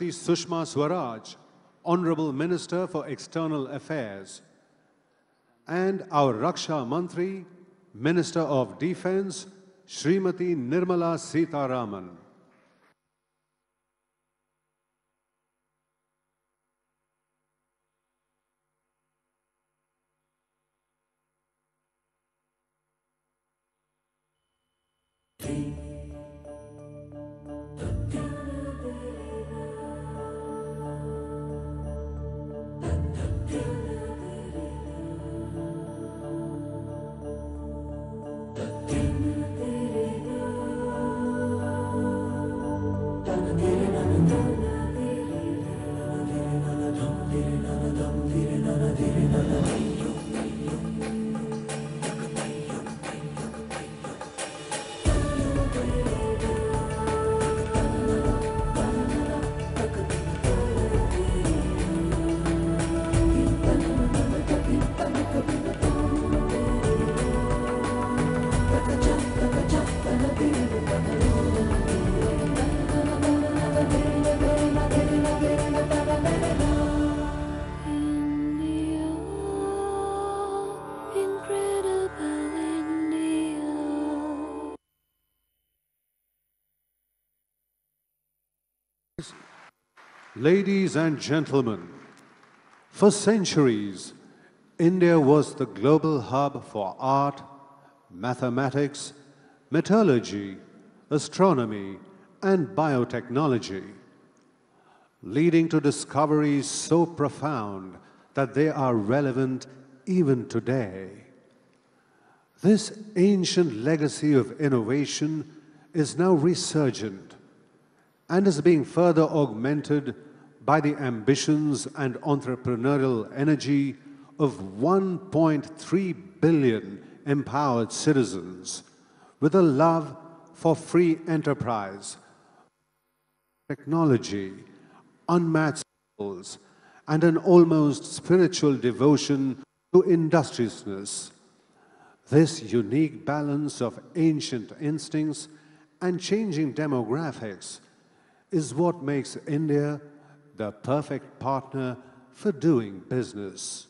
Sushma Swaraj, Honorable Minister for External Affairs, and our Raksha Mantri, Minister of Defense, Srimati Nirmala Sitharaman. Ladies and gentlemen, for centuries, India was the global hub for art, mathematics, metallurgy, astronomy, and biotechnology, leading to discoveries so profound that they are relevant even today. This ancient legacy of innovation is now resurgent and is being further augmented by the ambitions and entrepreneurial energy of 1.3 billion empowered citizens with a love for free enterprise, technology, unmatched skills, and an almost spiritual devotion to industriousness. This unique balance of ancient instincts and changing demographics is what makes India the perfect partner for doing business.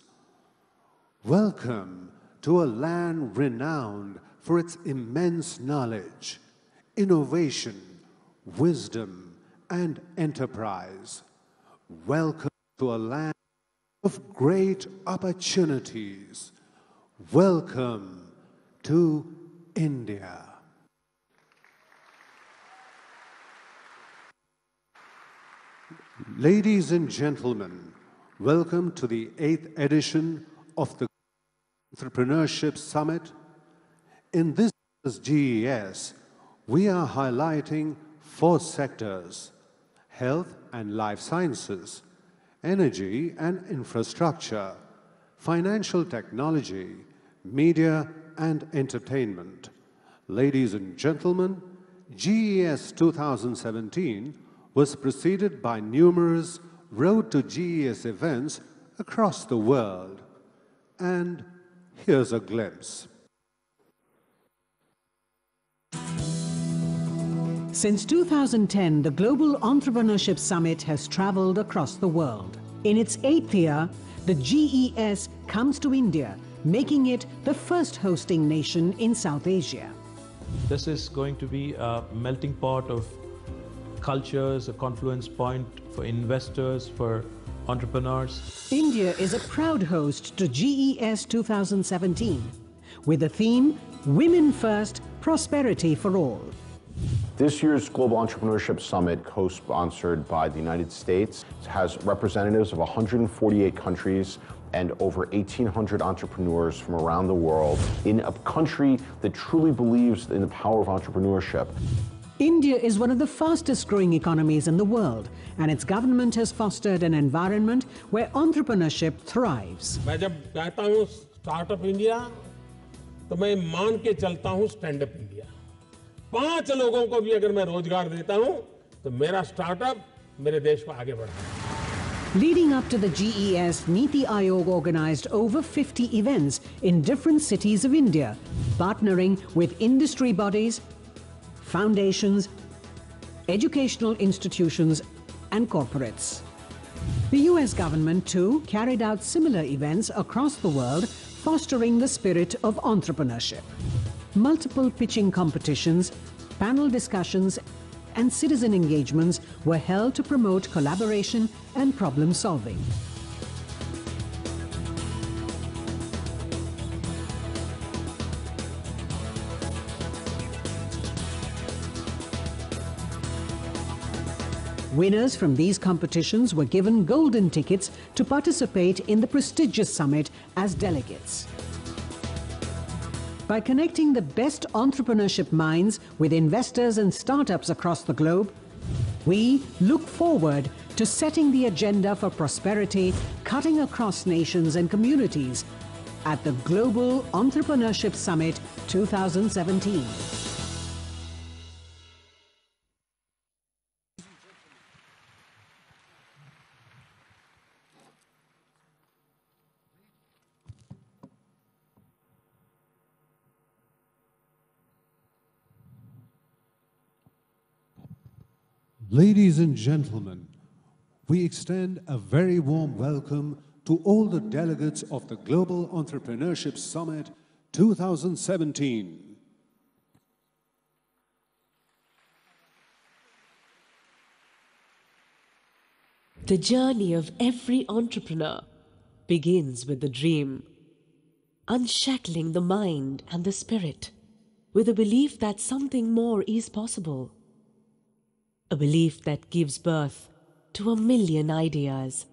Welcome to a land renowned for its immense knowledge, innovation, wisdom, and enterprise. Welcome to a land of great opportunities. Welcome to India. Ladies and gentlemen, welcome to the 8th edition of the Entrepreneurship Summit. In this GES, we are highlighting 4 sectors: health and life sciences, energy and infrastructure, financial technology, media and entertainment. Ladies and gentlemen, GES 2017 was preceded by numerous Road to GES events across the world. And here's a glimpse. Since 2010, the Global Entrepreneurship Summit has traveled across the world. In its 8th year, the GES comes to India, making it the first hosting nation in South Asia. This is going to be a melting pot of cultures, a confluence point for investors, for entrepreneurs. India is a proud host to GES 2017 with the theme Women First, Prosperity for All. This year's Global Entrepreneurship Summit, co-sponsored by the United States, has representatives of 148 countries and over 1,800 entrepreneurs from around the world in a country that truly believes in the power of entrepreneurship. India is one of the fastest growing economies in the world, and its government has fostered an environment where entrepreneurship thrives. मैं जब कहता हूँ startup India, तो मैं मान के चलता हूँ स्टैंड अप इंडिया। 5 लोगों को भी अगर मैं रोजगार देता हूँ, तो मेरा स्टार्टअप मेरे देश को आगे बढ़ाएगा। Leading up to the GES, Niti Aayog organized over 50 events in different cities of India, partnering with industry bodies, foundations, educational institutions, and corporates. The US government, too, carried out similar events across the world, fostering the spirit of entrepreneurship. Multiple pitching competitions, panel discussions, and citizen engagements were held to promote collaboration and problem solving. Winners from these competitions were given golden tickets to participate in the prestigious summit as delegates. By connecting the best entrepreneurship minds with investors and startups across the globe, we look forward to setting the agenda for prosperity, cutting across nations and communities at the Global Entrepreneurship Summit 2017. Ladies and gentlemen, we extend a very warm welcome to all the delegates of the Global Entrepreneurship Summit 2017. The journey of every entrepreneur begins with the dream, unshackling the mind and the spirit with a belief that something more is possible. A belief that gives birth to a million ideas.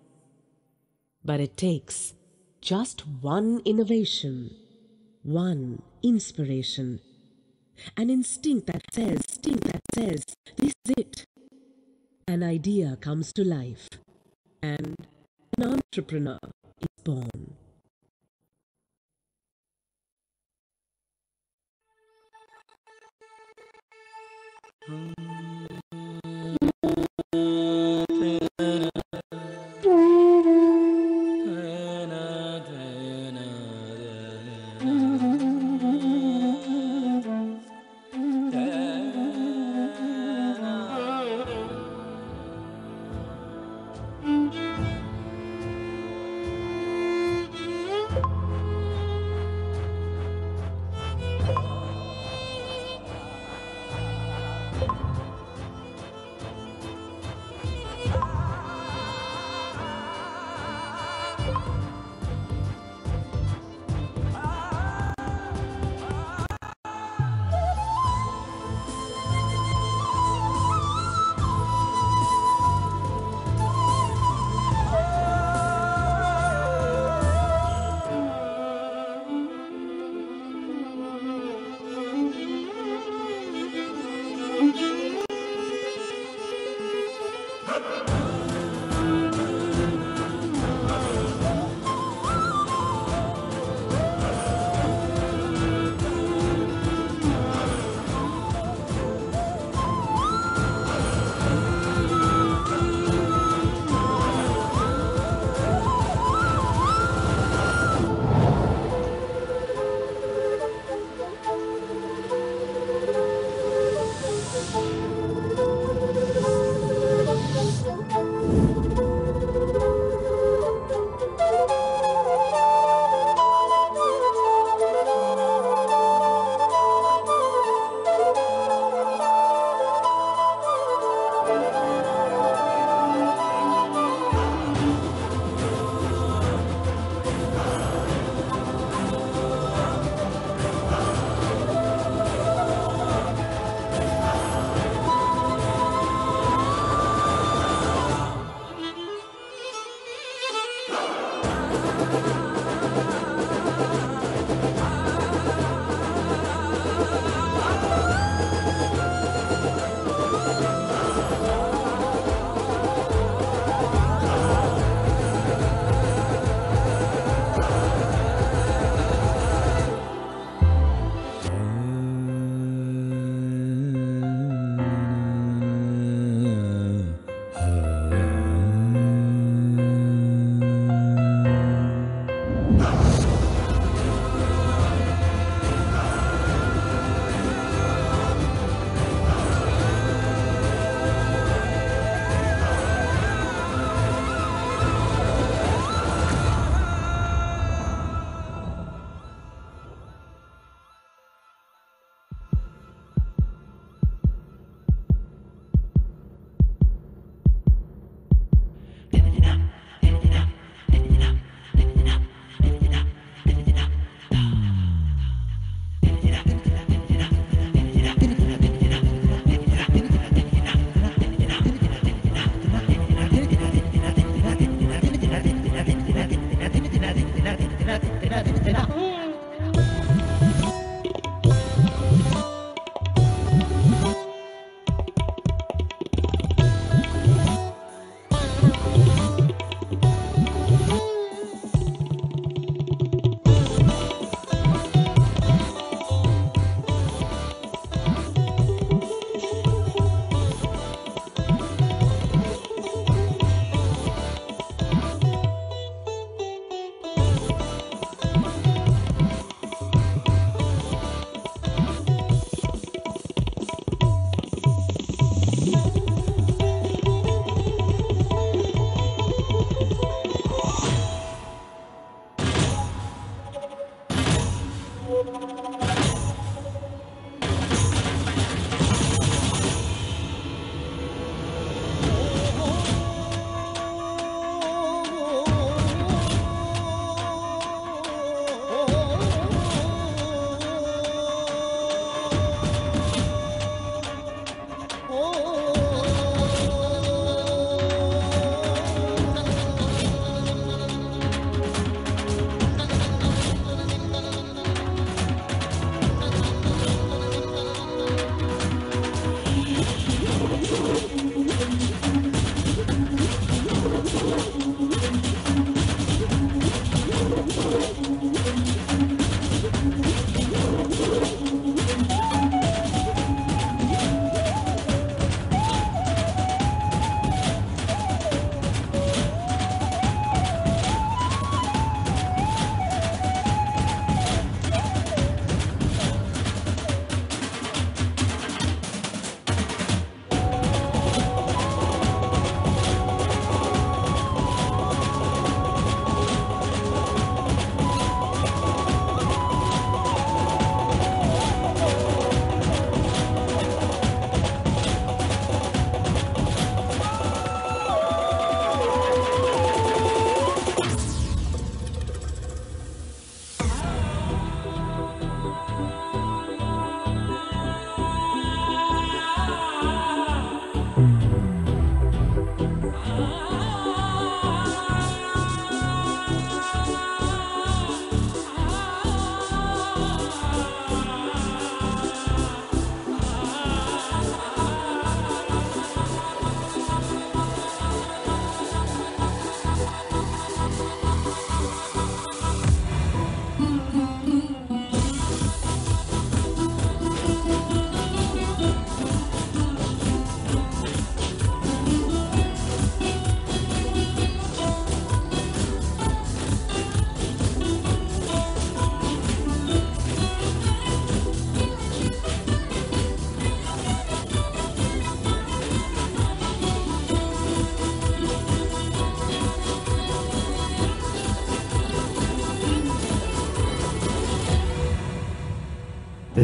But it takes just one innovation, one inspiration, an instinct that says, this is it. An idea comes to life, and an entrepreneur is born.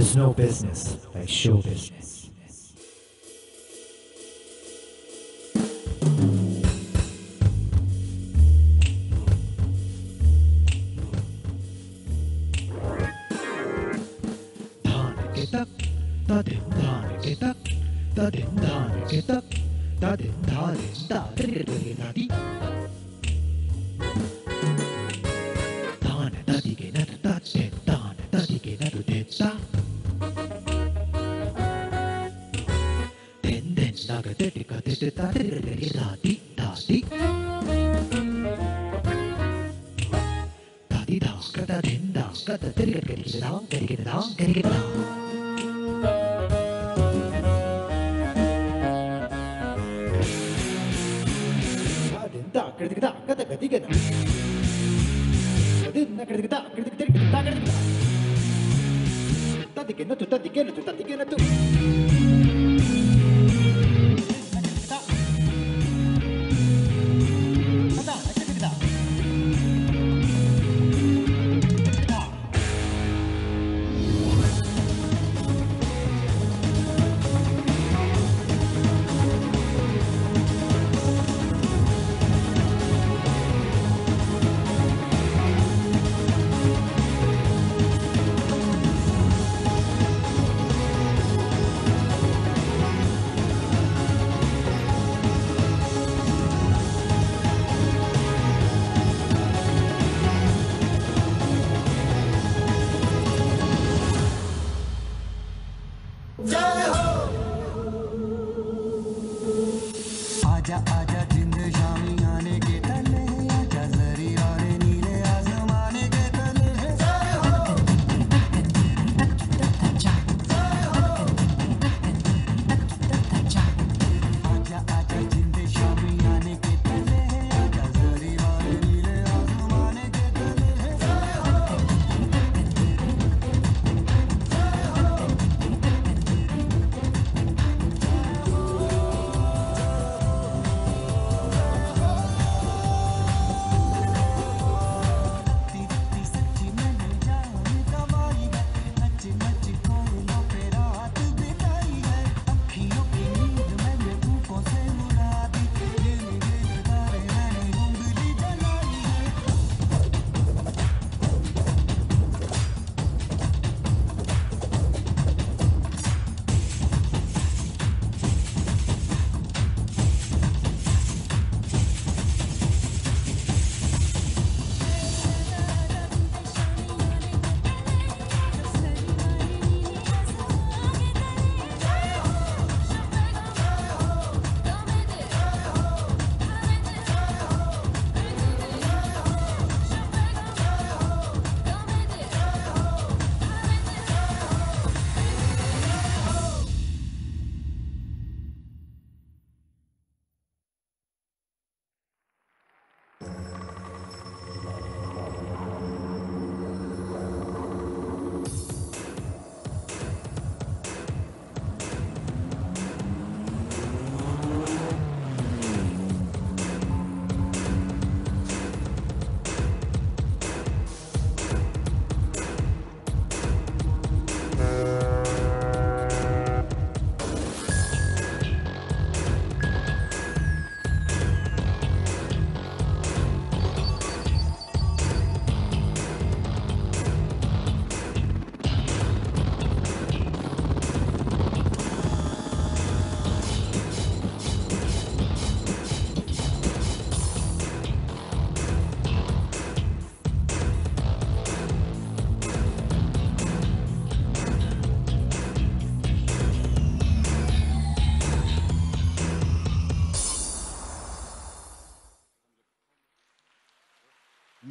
There's no business like show business.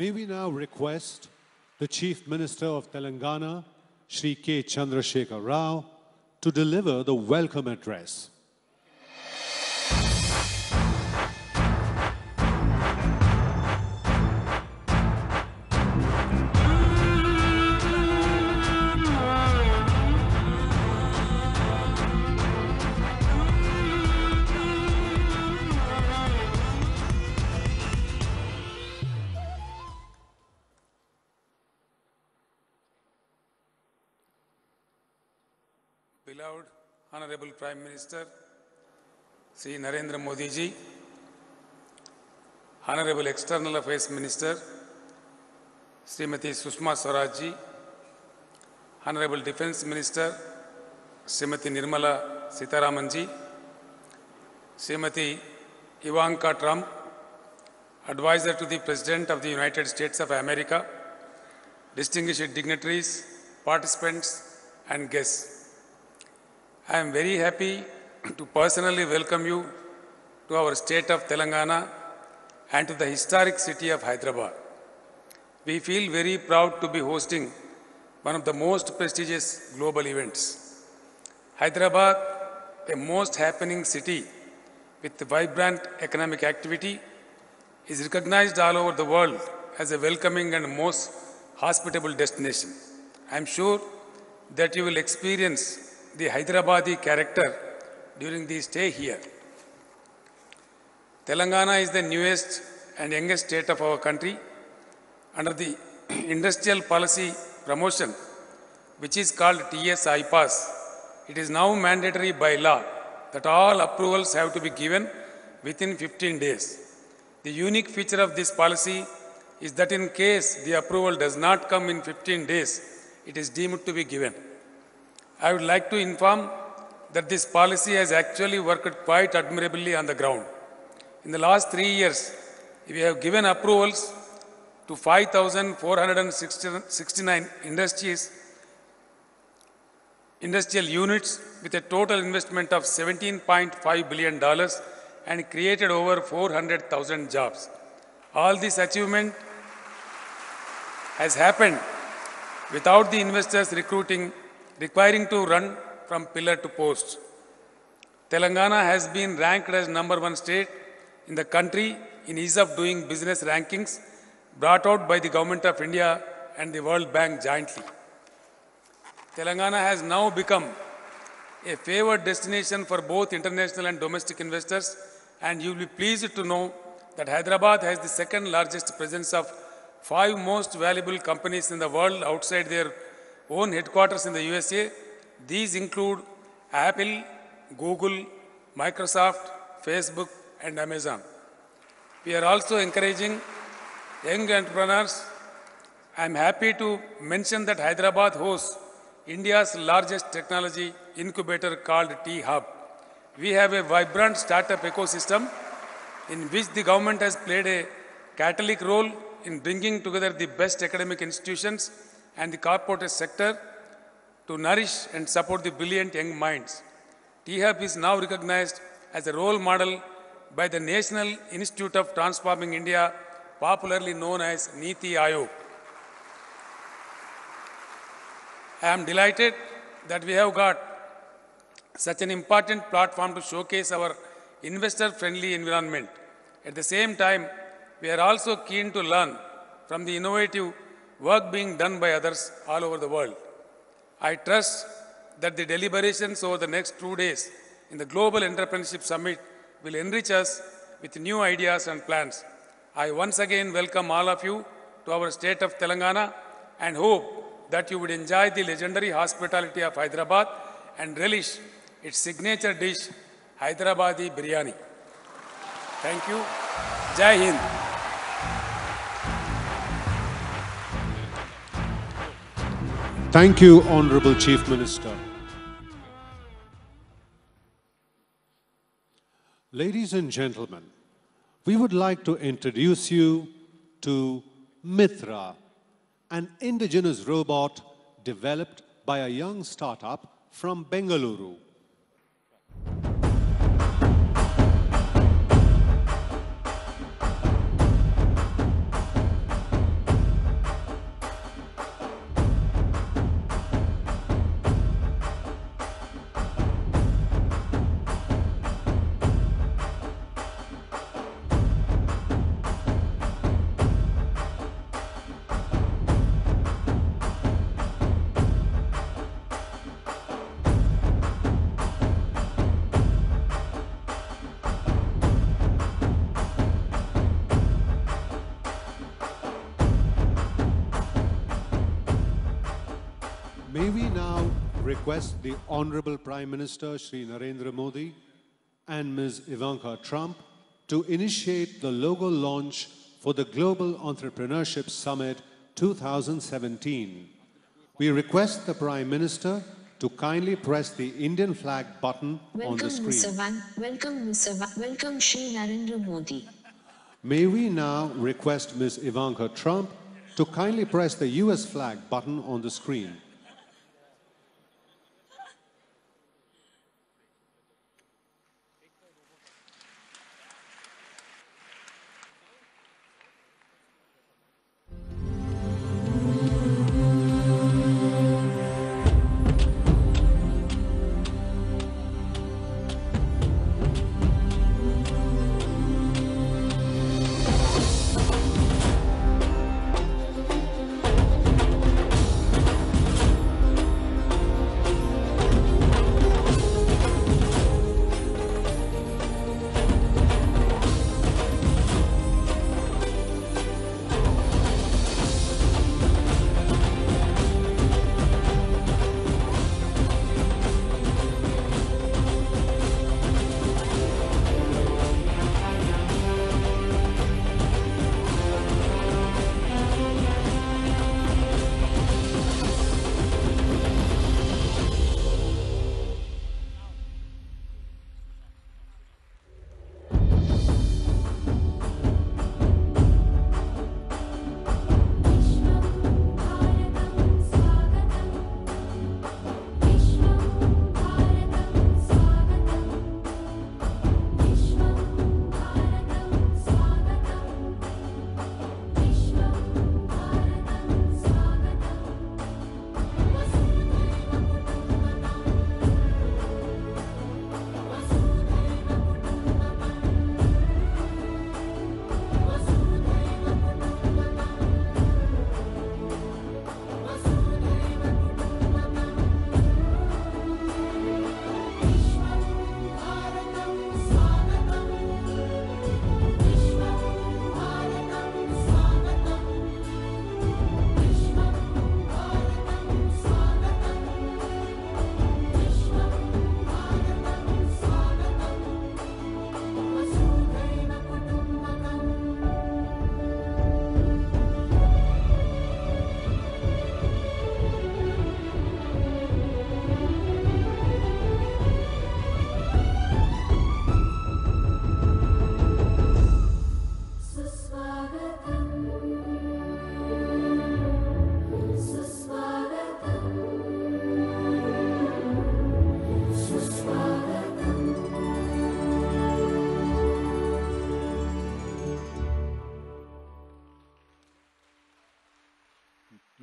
May we now request the Chief Minister of Telangana, Shri K. Chandrasekhar Rao, to deliver the welcome address. beloved Honorable Prime Minister, Sri Narendra Modi ji, Honorable External Affairs Minister, Srimati Sushma Swaraj ji, Honorable Defence Minister, Srimati Nirmala Sitharaman ji, Srimati Ivanka Trump, Advisor to the President of the United States of America, distinguished dignitaries, participants and guests. I am very happy to personally welcome you to our state of Telangana and to the historic city of Hyderabad. We feel very proud to be hosting one of the most prestigious global events. Hyderabad, a most happening city with vibrant economic activity, is recognized all over the world as a welcoming and most hospitable destination. I am sure that you will experience the Hyderabadi character during the stay here. Telangana is the newest and youngest state of our country. Under the Industrial Policy Promotion, which is called TS-IPAS, it is now mandatory by law that all approvals have to be given within 15 days. The unique feature of this policy is that in case the approval does not come in 15 days, it is deemed to be given. I would like to inform that this policy has actually worked quite admirably on the ground. In the last 3 years, we have given approvals to 5,469 industrial units with a total investment of $17.5 billion and created over 400,000 jobs. All this achievement has happened without the investors requiring to run from pillar to post. Telangana has been ranked as #1 state in the country in ease of doing business rankings brought out by the Government of India and the World Bank jointly. Telangana has now become a favored destination for both international and domestic investors, and you will be pleased to know that Hyderabad has the second largest presence of 5 most valuable companies in the world outside their own headquarters in the USA. These include Apple, Google, Microsoft, Facebook, and Amazon. We are also encouraging young entrepreneurs. I am happy to mention that Hyderabad hosts India's largest technology incubator called T-Hub. We have a vibrant startup ecosystem in which the government has played a catalytic role in bringing together the best academic institutions and the corporate sector to nourish and support the brilliant young minds. T-Hub is now recognized as a role model by the National Institute of Transforming India, popularly known as Niti Aayog. I am delighted that we have got such an important platform to showcase our investor-friendly environment. At the same time, we are also keen to learn from the innovative work being done by others all over the world. I trust that the deliberations over the next 2 days in the Global Entrepreneurship Summit will enrich us with new ideas and plans. I once again welcome all of you to our state of Telangana and hope that you would enjoy the legendary hospitality of Hyderabad and relish its signature dish, Hyderabadi biryani. Thank you. Jai Hind. Thank you, Honorable Chief Minister. Ladies and gentlemen, we would like to introduce you to Mitra, an indigenous robot developed by a young startup from Bengaluru. May we now request the Honorable Prime Minister Shri Narendra Modi and Ms. Ivanka Trump to initiate the logo launch for the Global Entrepreneurship Summit 2017. We request the Prime Minister to kindly press the Indian flag button on the screen. Welcome Shri Narendra Modi. May we now request Ms. Ivanka Trump to kindly press the US flag button on the screen.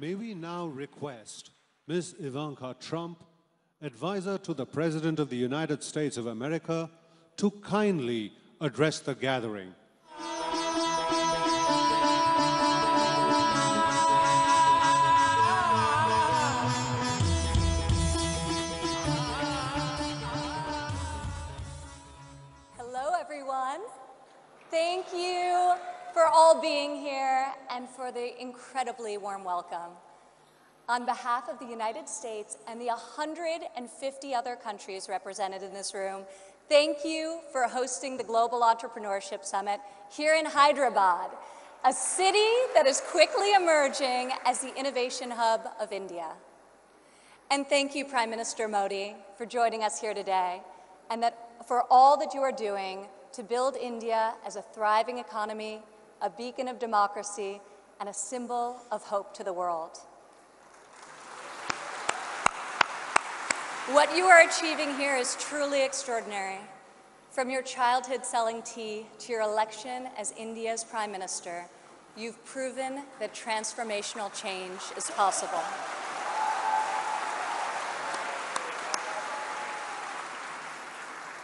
May we now request Ms. Ivanka Trump, advisor to the President of the United States of America, to kindly address the gathering. Hello, everyone. Thank you for all being here and for the incredibly warm welcome. On behalf of the United States and the 150 other countries represented in this room, thank you for hosting the Global Entrepreneurship Summit here in Hyderabad, a city that is quickly emerging as the innovation hub of India. And thank you, Prime Minister Modi, for joining us here today, and for all that you are doing to build India as a thriving economy, a beacon of democracy, and a symbol of hope to the world. What you are achieving here is truly extraordinary. From your childhood selling tea to your election as India's Prime Minister, you've proven that transformational change is possible.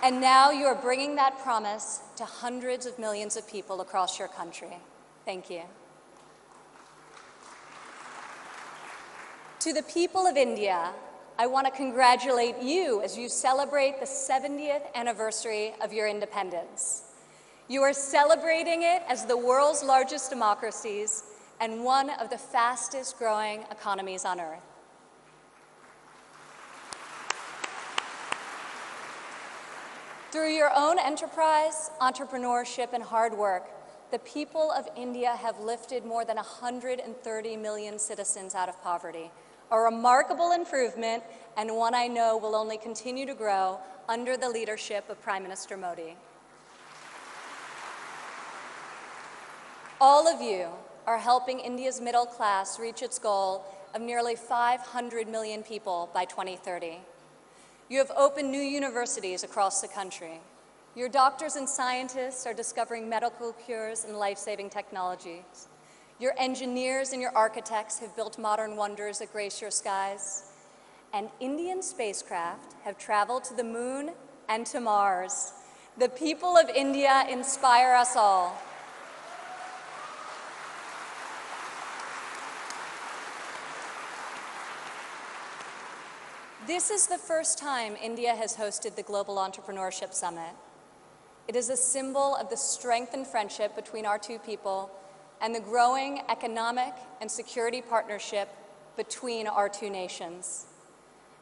And now you are bringing that promise to hundreds of millions of people across your country. Thank you. To the people of India, I want to congratulate you as you celebrate the 70th anniversary of your independence. You are celebrating it as the world's largest democracies and one of the fastest growing economies on earth. Through your own enterprise, entrepreneurship, and hard work, the people of India have lifted more than 130 million citizens out of poverty, a remarkable improvement and one I know will only continue to grow under the leadership of Prime Minister Modi. All of you are helping India's middle class reach its goal of nearly 500 million people by 2030. You have opened new universities across the country. Your doctors and scientists are discovering medical cures and life-saving technologies. Your engineers and your architects have built modern wonders that grace your skies. And Indian spacecraft have traveled to the moon and to Mars. The people of India inspire us all. This is the first time India has hosted the Global Entrepreneurship Summit. It is a symbol of the strength and friendship between our two people and the growing economic and security partnership between our two nations.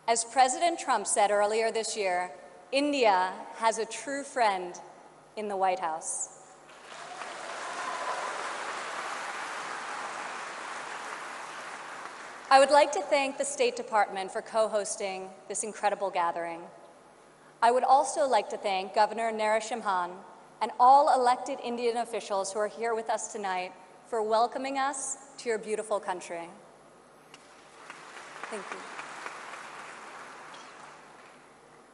As President Trump said earlier this year, India has a true friend in the White House. I would like to thank the State Department for co-hosting this incredible gathering. I would also like to thank Governor Narasimhan and all elected Indian officials who are here with us tonight for welcoming us to your beautiful country. Thank you.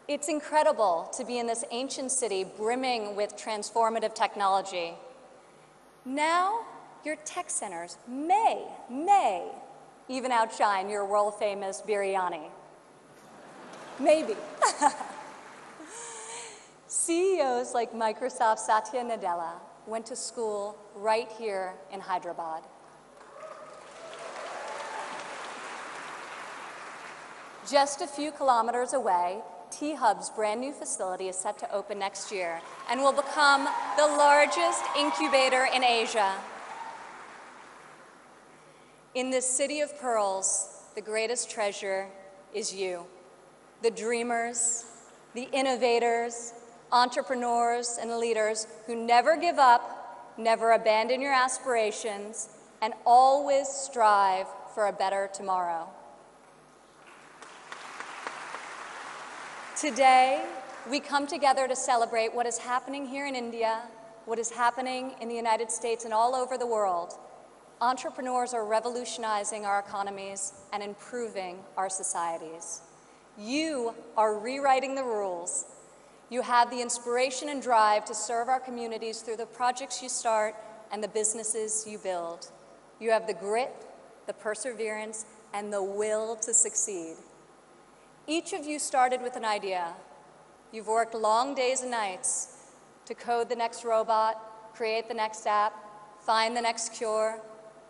It's incredible to be in this ancient city brimming with transformative technology. Now, your tech centers may even outshine your world-famous biryani. Maybe. CEOs like Microsoft Satya Nadella went to school right here in Hyderabad. Just a few kilometers away, T-Hub's brand new facility is set to open next year and will become the largest incubator in Asia. In this city of pearls, the greatest treasure is you, the dreamers, the innovators, entrepreneurs, and leaders who never give up, never abandon your aspirations, and always strive for a better tomorrow. Today, we come together to celebrate what is happening here in India, what is happening in the United States and all over the world. Entrepreneurs are revolutionizing our economies and improving our societies. You are rewriting the rules. You have the inspiration and drive to serve our communities through the projects you start and the businesses you build. You have the grit, the perseverance, and the will to succeed. Each of you started with an idea. You've worked long days and nights to code the next robot, create the next app, find the next cure,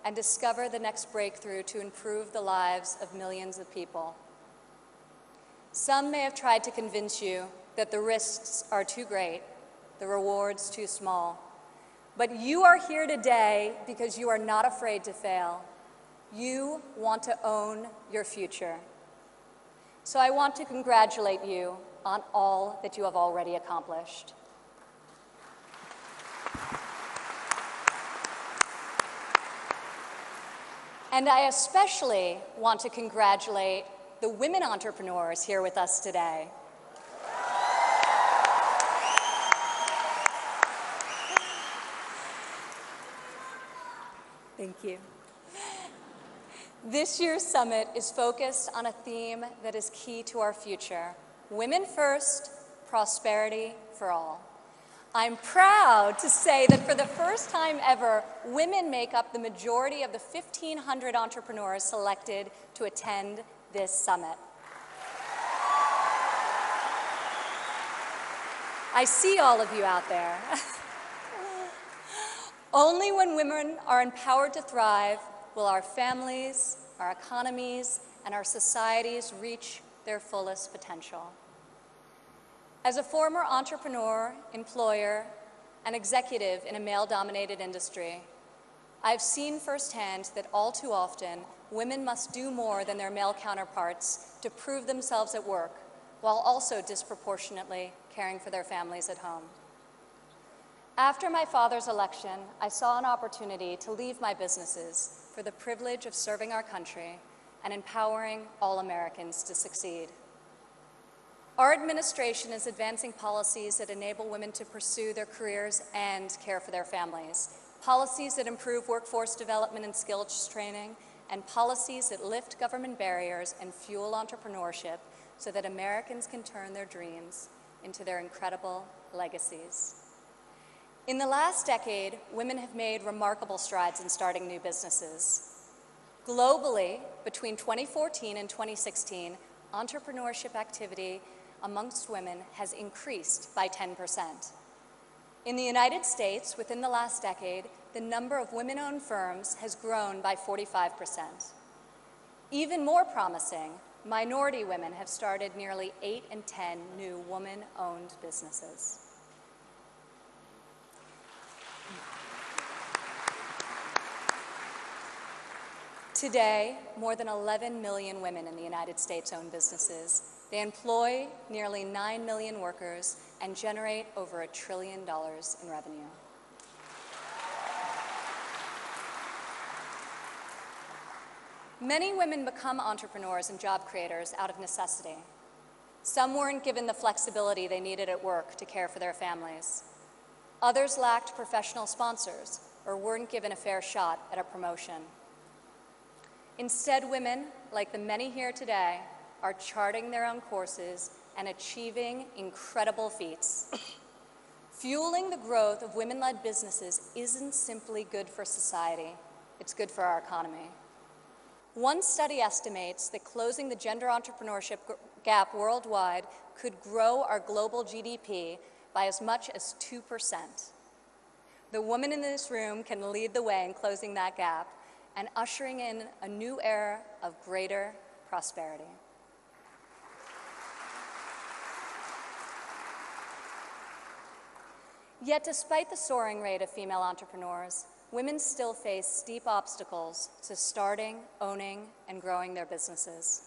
and discover the next breakthrough to improve the lives of millions of people. Some may have tried to convince you that the risks are too great, the rewards too small. But you are here today because you are not afraid to fail. You want to own your future. So I want to congratulate you on all that you have already accomplished. And I especially want to congratulate the women entrepreneurs here with us today. Thank you. This year's summit is focused on a theme that is key to our future: women first, prosperity for all. I'm proud to say that for the first time ever, women make up the majority of the 1,500 entrepreneurs selected to attend this summit. I see all of you out there. Only when women are empowered to thrive will our families, our economies, and our societies reach their fullest potential. As a former entrepreneur, employer, and executive in a male-dominated industry, I've seen firsthand that all too often, women must do more than their male counterparts to prove themselves at work, while also disproportionately caring for their families at home. After my father's election, I saw an opportunity to leave my businesses for the privilege of serving our country and empowering all Americans to succeed. Our administration is advancing policies that enable women to pursue their careers and care for their families, policies that improve workforce development and skills training, and policies that lift government barriers and fuel entrepreneurship so that Americans can turn their dreams into their incredible legacies. In the last decade, women have made remarkable strides in starting new businesses. Globally, between 2014 and 2016, entrepreneurship activity amongst women has increased by 10%. In the United States, within the last decade, the number of women-owned firms has grown by 45%. Even more promising, minority women have started nearly 8 in 10 new woman-owned businesses. Today, more than 11 million women in the United States own businesses. They employ nearly 9 million workers and generate over $1 trillion in revenue. Many women become entrepreneurs and job creators out of necessity. Some weren't given the flexibility they needed at work to care for their families. Others lacked professional sponsors or weren't given a fair shot at a promotion. Instead, women, like the many here today, are charting their own courses and achieving incredible feats. Fueling the growth of women-led businesses isn't simply good for society, it's good for our economy. One study estimates that closing the gender entrepreneurship gap worldwide could grow our global GDP by as much as 2%. The women in this room can lead the way in closing that gap and ushering in a new era of greater prosperity. Yet despite the soaring rate of female entrepreneurs, women still face steep obstacles to starting, owning, and growing their businesses.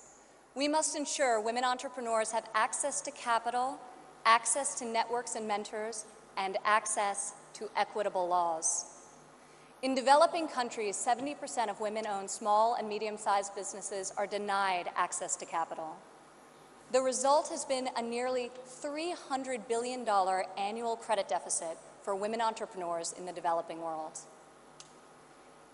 We must ensure women entrepreneurs have access to capital, access to networks and mentors, and access to equitable laws. In developing countries, 70% of women-owned small and medium-sized businesses are denied access to capital. The result has been a nearly $300 billion annual credit deficit for women entrepreneurs in the developing world.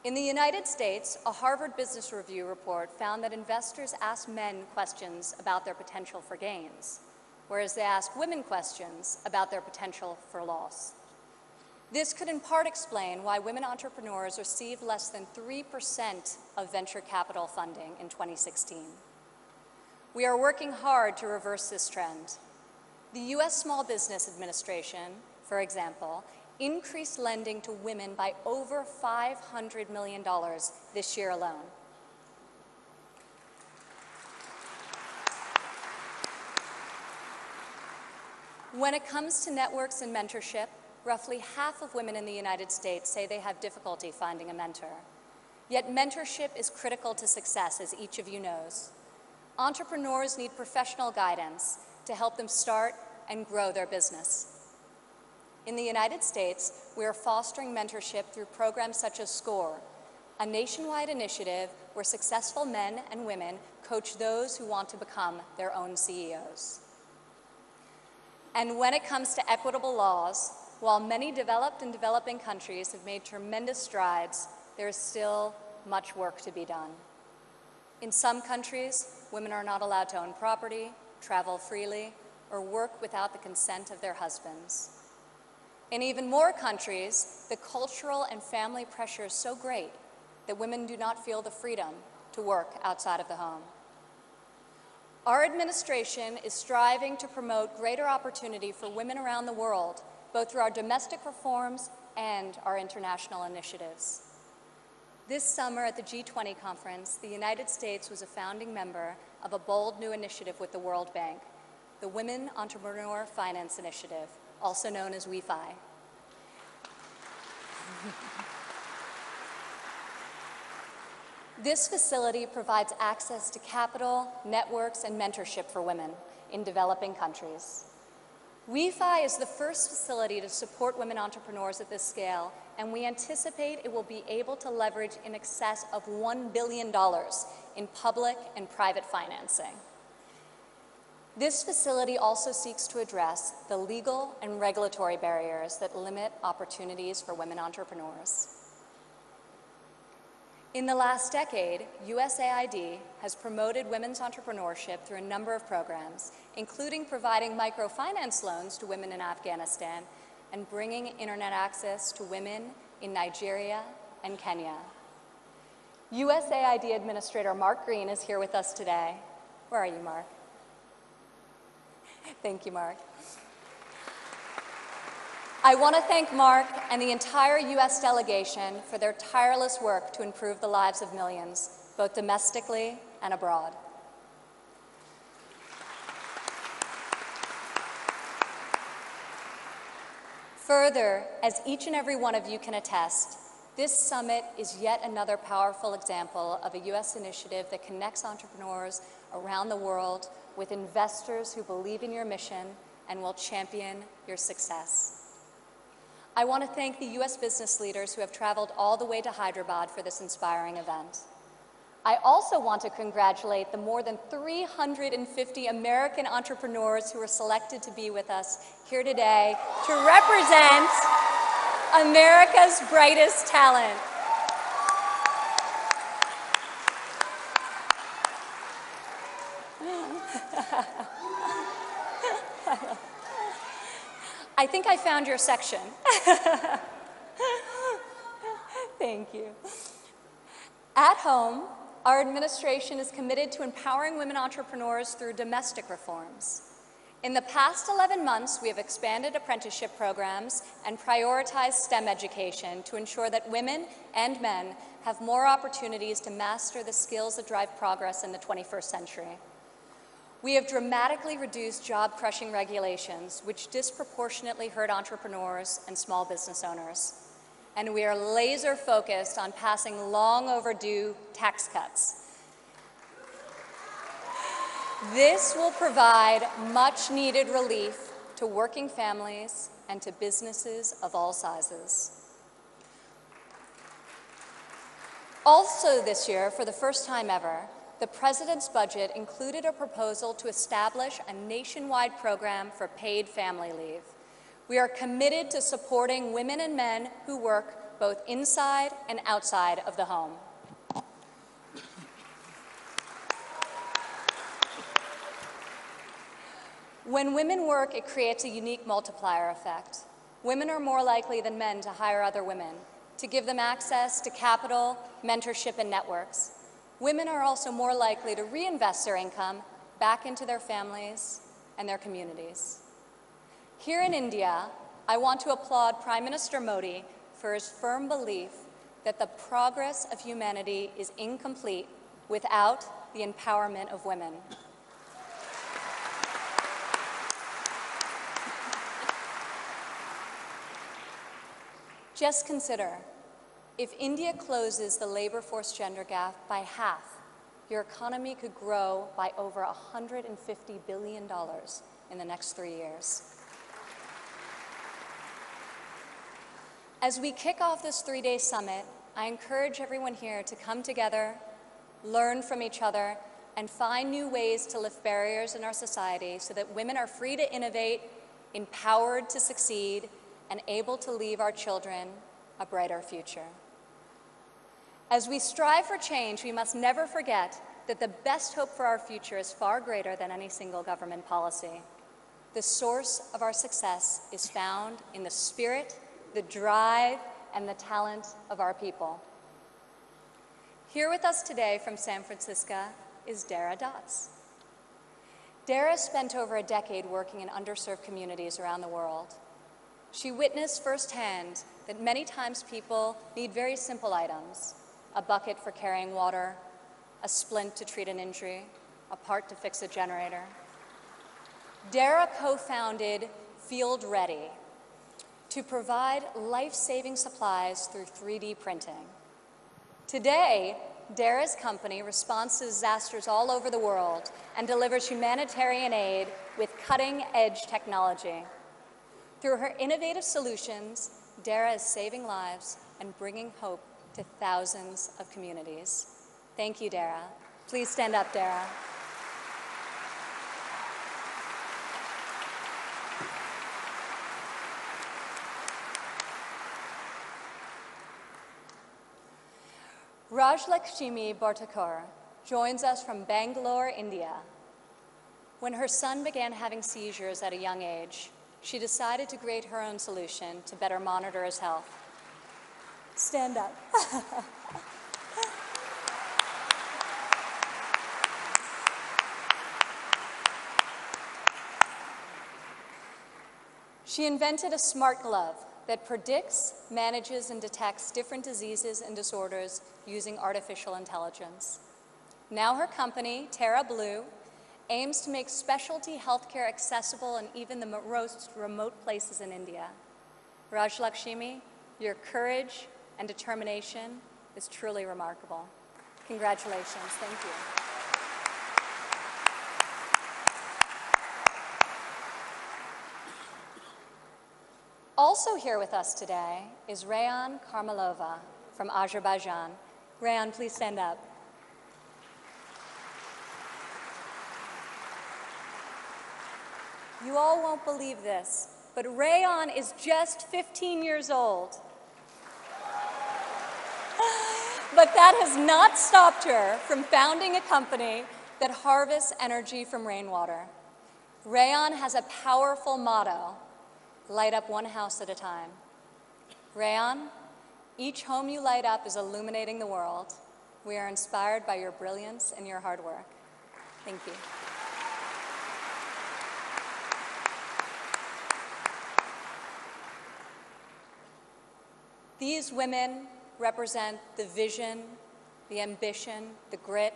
In the United States, a Harvard Business Review report found that investors ask men questions about their potential for gains, whereas they ask women questions about their potential for loss. This could in part explain why women entrepreneurs received less than 3% of venture capital funding in 2016. We are working hard to reverse this trend. The U.S. Small Business Administration, for example, increased lending to women by over $500 million this year alone. When it comes to networks and mentorship, roughly half of women in the United States say they have difficulty finding a mentor. Yet mentorship is critical to success, as each of you knows. Entrepreneurs need professional guidance to help them start and grow their business. In the United States, we are fostering mentorship through programs such as SCORE, a nationwide initiative where successful men and women coach those who want to become their own CEOs. And when it comes to equitable laws, while many developed and developing countries have made tremendous strides, there is still much work to be done. In some countries, women are not allowed to own property, travel freely, or work without the consent of their husbands. In even more countries, the cultural and family pressure is so great that women do not feel the freedom to work outside of the home. Our administration is striving to promote greater opportunity for women around the world, both through our domestic reforms and our international initiatives. This summer at the G20 conference, the United States was a founding member of a bold new initiative with the World Bank, the Women Entrepreneur Finance Initiative, also known as WEFI. This facility provides access to capital, networks, and mentorship for women in developing countries. WeFi is the first facility to support women entrepreneurs at this scale, and we anticipate it will be able to leverage in excess of $1 billion in public and private financing. This facility also seeks to address the legal and regulatory barriers that limit opportunities for women entrepreneurs. In the last decade, USAID has promoted women's entrepreneurship through a number of programs, including providing microfinance loans to women in Afghanistan and bringing internet access to women in Nigeria and Kenya. USAID Administrator Mark Green is here with us today. Where are you, Mark? Thank you, Mark. I want to thank Mark and the entire U.S. delegation for their tireless work to improve the lives of millions, both domestically and abroad. Further, as each and every one of you can attest, this summit is yet another powerful example of a U.S. initiative that connects entrepreneurs around the world with investors who believe in your mission and will champion your success. I want to thank the U.S. business leaders who have traveled all the way to Hyderabad for this inspiring event. I also want to congratulate the more than 350 American entrepreneurs who were selected to be with us here today to represent America's brightest talent. I think I found your section. Thank you. At home, our administration is committed to empowering women entrepreneurs through domestic reforms. In the past 11 months, we have expanded apprenticeship programs and prioritized STEM education to ensure that women and men have more opportunities to master the skills that drive progress in the 21st century. We have dramatically reduced job-crushing regulations, which disproportionately hurt entrepreneurs and small business owners. And we are laser-focused on passing long-overdue tax cuts. This will provide much-needed relief to working families and to businesses of all sizes. Also this year, for the first time ever, the President's budget included a proposal to establish a nationwide program for paid family leave. We are committed to supporting women and men who work both inside and outside of the home. When women work, it creates a unique multiplier effect. Women are more likely than men to hire other women, to give them access to capital, mentorship, and networks. Women are also more likely to reinvest their income back into their families and their communities. Here in India, I want to applaud Prime Minister Modi for his firm belief that the progress of humanity is incomplete without the empowerment of women. Just consider, if India closes the labor force gender gap by half, your economy could grow by over $150 billion in the next 3 years. As we kick off this 3-day summit, I encourage everyone here to come together, learn from each other, and find new ways to lift barriers in our society so that women are free to innovate, empowered to succeed, and able to leave our children a brighter future. As we strive for change, we must never forget that the best hope for our future is far greater than any single government policy. The source of our success is found in the spirit, the drive, and the talent of our people. Here with us today from San Francisco is Dara Dotz. Dara spent over a decade working in underserved communities around the world. She witnessed firsthand that many times people need very simple items: a bucket for carrying water, a splint to treat an injury, a part to fix a generator. Dara co-founded Field Ready to provide life-saving supplies through 3D printing. Today, Dara's company responds to disasters all over the world and delivers humanitarian aid with cutting-edge technology. Through her innovative solutions, Dara is saving lives and bringing hope to thousands of communities. Thank you, Dara. Please stand up, Dara. Rajlakshmi Bhartakar joins us from Bangalore, India. When her son began having seizures at a young age, she decided to create her own solution to better monitor his health. Stand up. She invented a smart glove that predicts, manages, and detects different diseases and disorders using artificial intelligence. Now her company, Terra Blue, aims to make specialty healthcare accessible in even the most remote places in India. Rajlakshmi, your courage and determination is truly remarkable. Congratulations. Thank you. Also here with us today is Rayan Karmalova from Azerbaijan. Rayan, please stand up. You all won't believe this, but Rayan is just 15 years old. But that has not stopped her from founding a company that harvests energy from rainwater. Rayan has a powerful motto: light up one house at a time. Rayan, each home you light up is illuminating the world. We are inspired by your brilliance and your hard work. Thank you. These women represent the vision, the ambition, the grit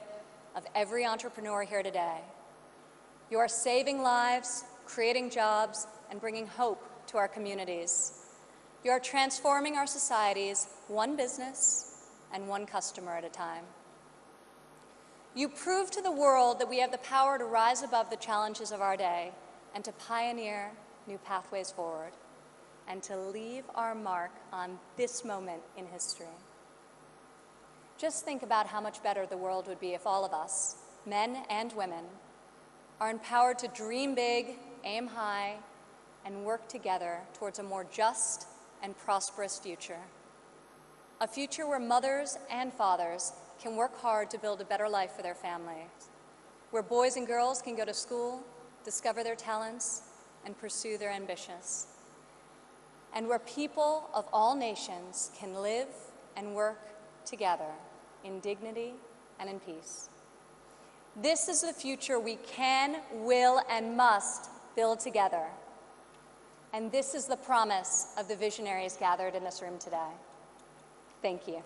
of every entrepreneur here today. You are saving lives, creating jobs, and bringing hope to our communities. You are transforming our societies one business and one customer at a time. You prove to the world that we have the power to rise above the challenges of our day and to pioneer new pathways forward, and to leave our mark on this moment in history. Just think about how much better the world would be if all of us, men and women, are empowered to dream big, aim high, and work together towards a more just and prosperous future. A future where mothers and fathers can work hard to build a better life for their families, where boys and girls can go to school, discover their talents, and pursue their ambitions, and where people of all nations can live and work together in dignity and in peace. This is the future we can, will, and must build together. And this is the promise of the visionaries gathered in this room today. Thank you.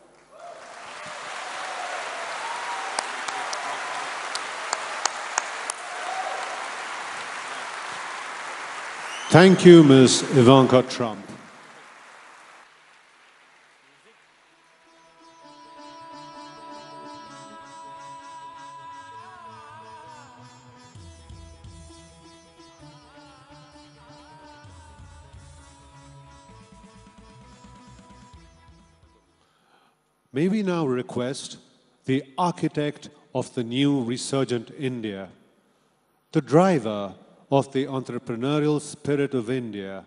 Thank you, Ms. Ivanka Trump. May we now request the architect of the new resurgent India, the driver of the entrepreneurial spirit of India,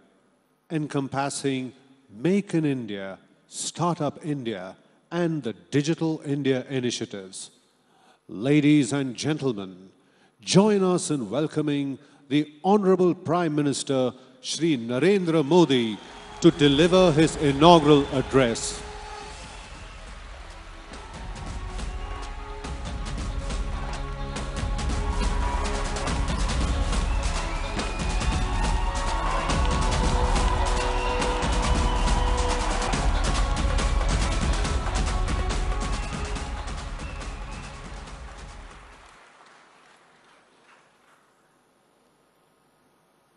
encompassing Make in India, Startup India, and the Digital India initiatives. Ladies and gentlemen, join us in welcoming the Honorable Prime Minister Shri Narendra Modi to deliver his inaugural address.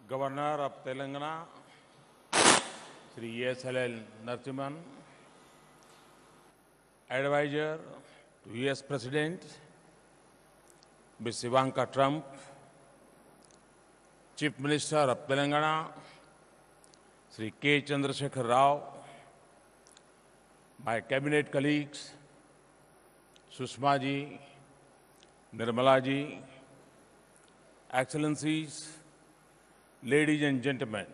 Governor of Telangana, Sri S.L.L. Narasimhan, Advisor to U.S. President, Ms. Ivanka Trump, Chief Minister of Telangana, Sri K. Chandrasekhar Rao, my cabinet colleagues, Sushma ji, Nirmala ji, Excellencies, ladies and gentlemen,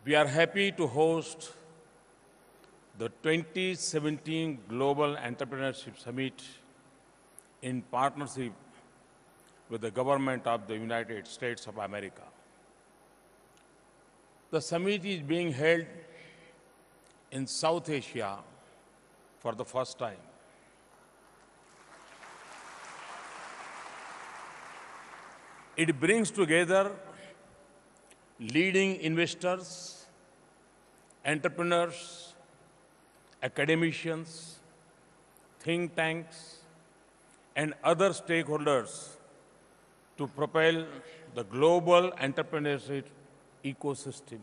we are happy to host the 2017 Global Entrepreneurship Summit in partnership with the government of the United States of America. The summit is being held in South Asia for the first time. It brings together leading investors, entrepreneurs, academicians, think tanks, and other stakeholders to propel the global entrepreneurship ecosystem.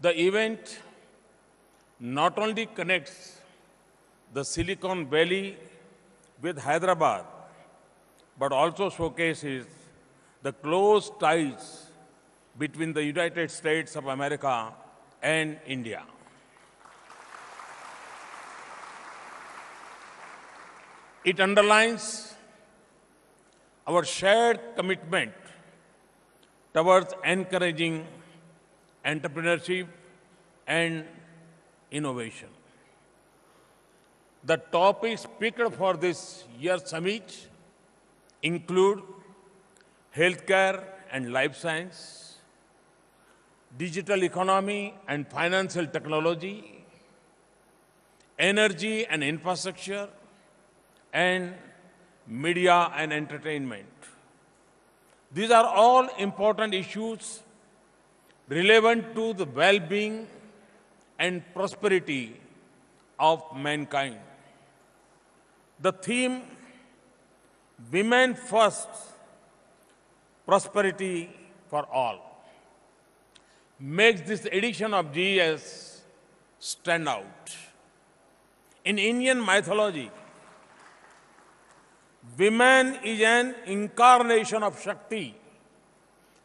The event not only connects the Silicon Valley with Hyderabad, but also showcases the close ties between the United States of America and India. It underlines our shared commitment towards encouraging entrepreneurship and innovation. The topics picked for this year's summit include healthcare and life science, digital economy and financial technology, energy and infrastructure, and media and entertainment. These are all important issues relevant to the well-being and prosperity of mankind. The theme, Women First, Prosperity for All, makes this edition of GES stand out. In Indian mythology, woman is an incarnation of Shakti,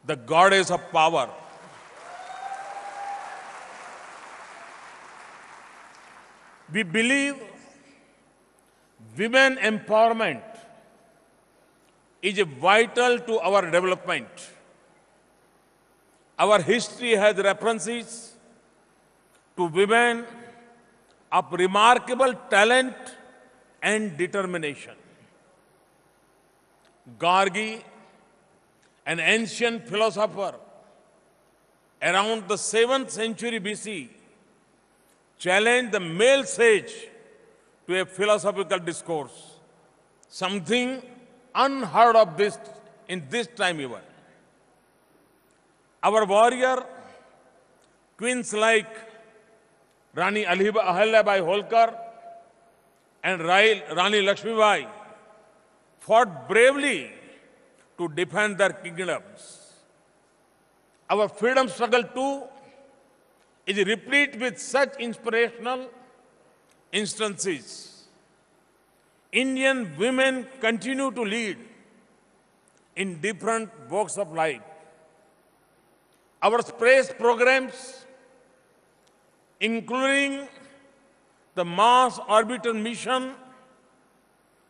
the goddess of power. We believe women empowerment is vital to our development. Our history has references to women of remarkable talent and determination. Gargi, an ancient philosopher around the 7th century BC, challenged the male sage to a philosophical discourse, something unheard of in this time even. Our warrior queens like Rani Ahilyabai Holkar and Rani Lakshmibai fought bravely to defend their kingdoms. Our freedom struggle too is replete with such inspirational instances. Indian women continue to lead in different walks of life. Our space programs, including the Mars Orbiter mission,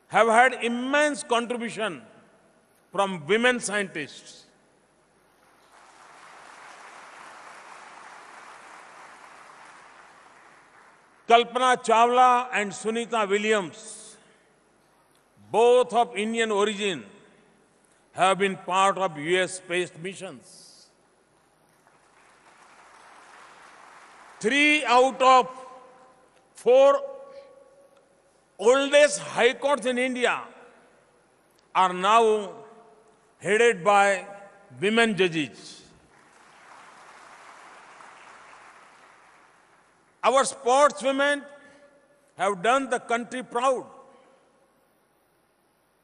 have had immense contribution from women scientists. Kalpana Chawla and Sunita Williams, both of Indian origin, have been part of US space missions. 3 out of 4 oldest high courts in India are now headed by women judges. Our sportswomen have done the country proud.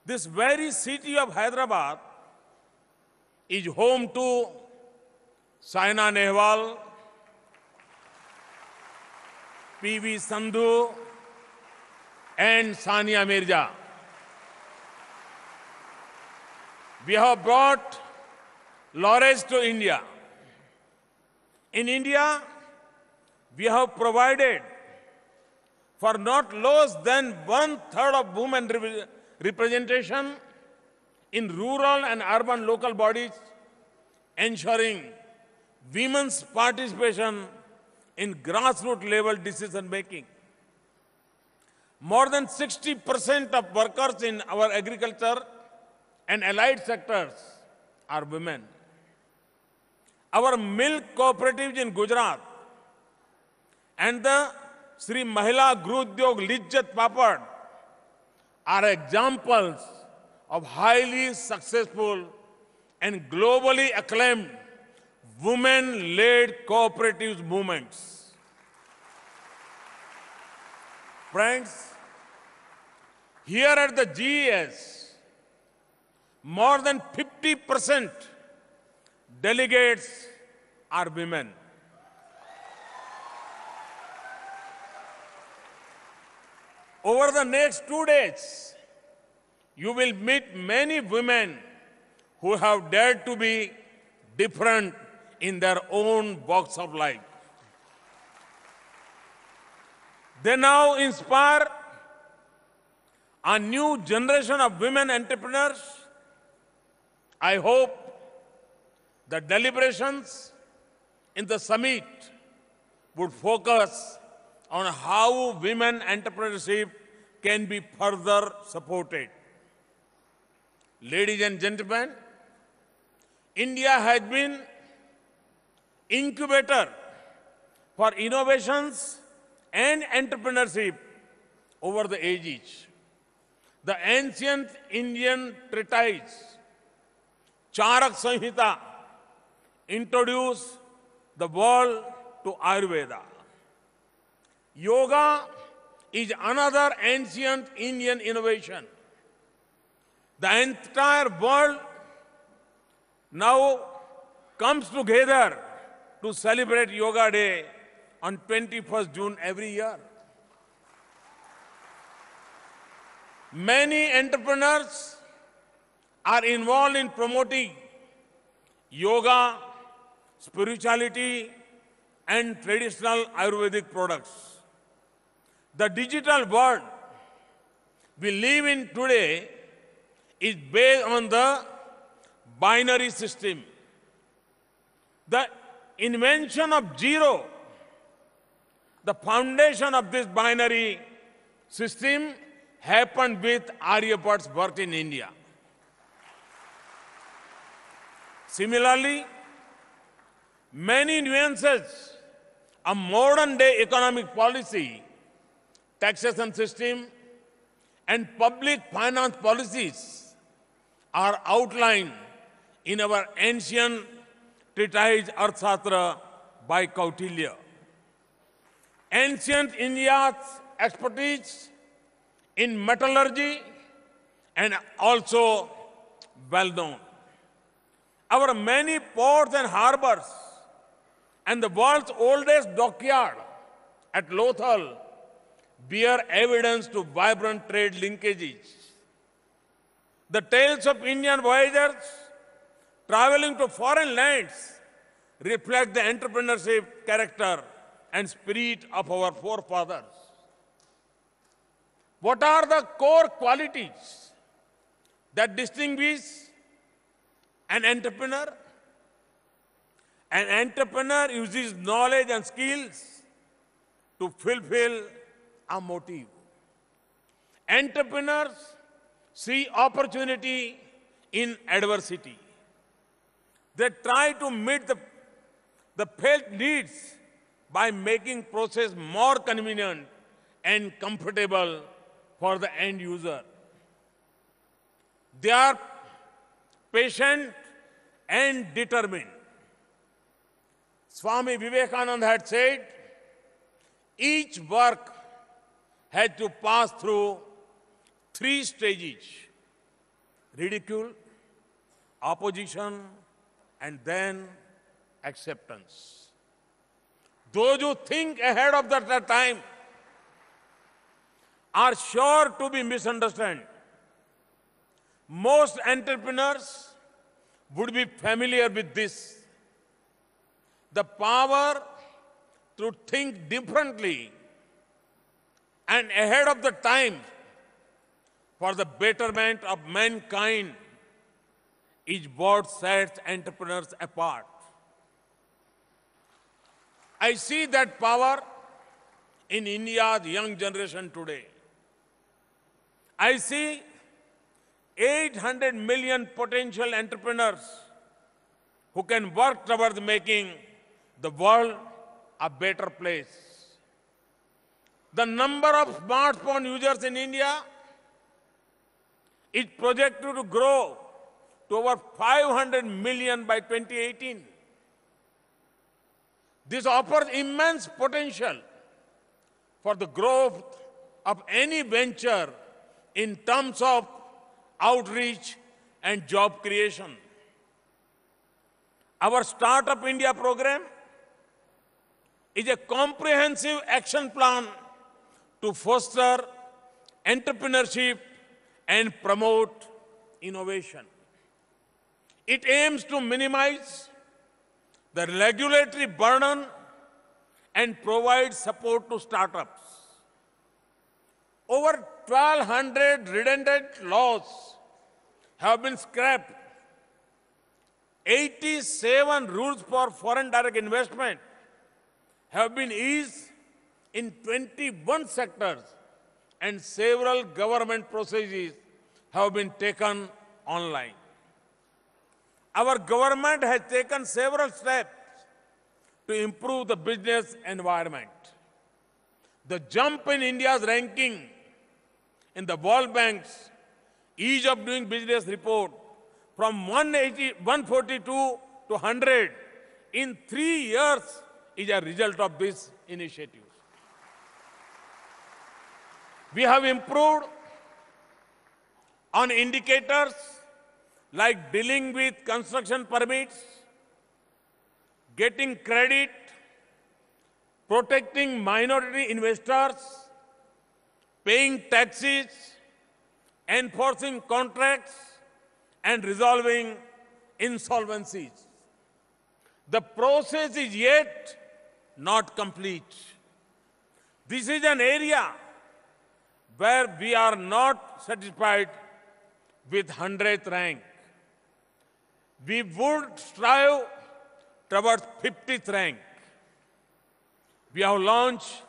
This very city of Hyderabad is home to Saina Nehwal, PV Sandhu, and Sania Mirza. We have brought Laurels to India. In India, we have provided for not less than 1/3 of women representation in rural and urban local bodies, ensuring women's participation in grassroots level decision making. More than 60% of workers in our agriculture and allied sectors are women. Our milk cooperatives in Gujarat and the Sri Mahila Grudyog Lijjat Papad are examples of highly successful and globally acclaimed women-led cooperative movements. Friends, here at the GES, more than 50% delegates are women. Over the next 2 days, you will meet many women who have dared to be different in their own walks of life. They now inspire a new generation of women entrepreneurs. I hope the deliberations in the summit would focus on how women entrepreneurship can be further supported. Ladies and gentlemen, India has been incubator for innovations and entrepreneurship over the ages. The ancient Indian treatise Charak Samhita introduced the world to Ayurveda. Yoga is another ancient Indian innovation. The entire world now comes together to celebrate Yoga Day on 21st June every year. Many entrepreneurs are involved in promoting yoga, spirituality, and traditional Ayurvedic products. The digital world we live in today is based on the binary system. The invention of zero, the foundation of this binary system, happened with Aryabhat's birth in India. Similarly, many nuances of modern-day economic policy, taxation system, and public finance policies are outlined in our ancient treatise Arthashastra by Kautilya. Ancient India's expertise in metallurgy and also well known. Our many ports and harbors and the world's oldest dockyard at Lothal bear evidence to vibrant trade linkages. The tales of Indian voyagers traveling to foreign lands reflect the entrepreneurship character and spirit of our forefathers. What are the core qualities that distinguish an entrepreneur? An entrepreneur uses knowledge and skills to fulfill a motive. Entrepreneurs see opportunity in adversity. They try to meet the felt needs by making process more convenient and comfortable for the end user. They are patient and determined. Swami Vivekananda had said, each work had to pass through 3 stages: ridicule, opposition, and then acceptance. Those who think ahead of that time are sure to be misunderstood. Most entrepreneurs would be familiar with this. The power to think differently and ahead of the time for the betterment of mankind is what sets entrepreneurs apart. I see that power in India's young generation today. I see 800 million potential entrepreneurs who can work towards making the world a better place. The number of smartphone users in India is projected to grow to over 500 million by 2018. This offers immense potential for the growth of any venture in terms of outreach and job creation. Our Startup India program is a comprehensive action plan to foster entrepreneurship and promote innovation. It aims to minimize the regulatory burden and provide support to startups. Over 1,200 redundant laws have been scrapped. 87 rules for foreign direct investment have been eased in 21 sectors, and several government processes have been taken online. Our government has taken several steps to improve the business environment. The jump in India's ranking in the World Bank's Ease of Doing Business report from 142 to 100 in 3 years is a result of this initiative. We have improved on indicators like dealing with construction permits, getting credit, protecting minority investors, paying taxes, enforcing contracts, and resolving insolvencies. The process is yet not complete. This is an area where we are not satisfied with 100th rank. We would strive towards 50th rank. We have launched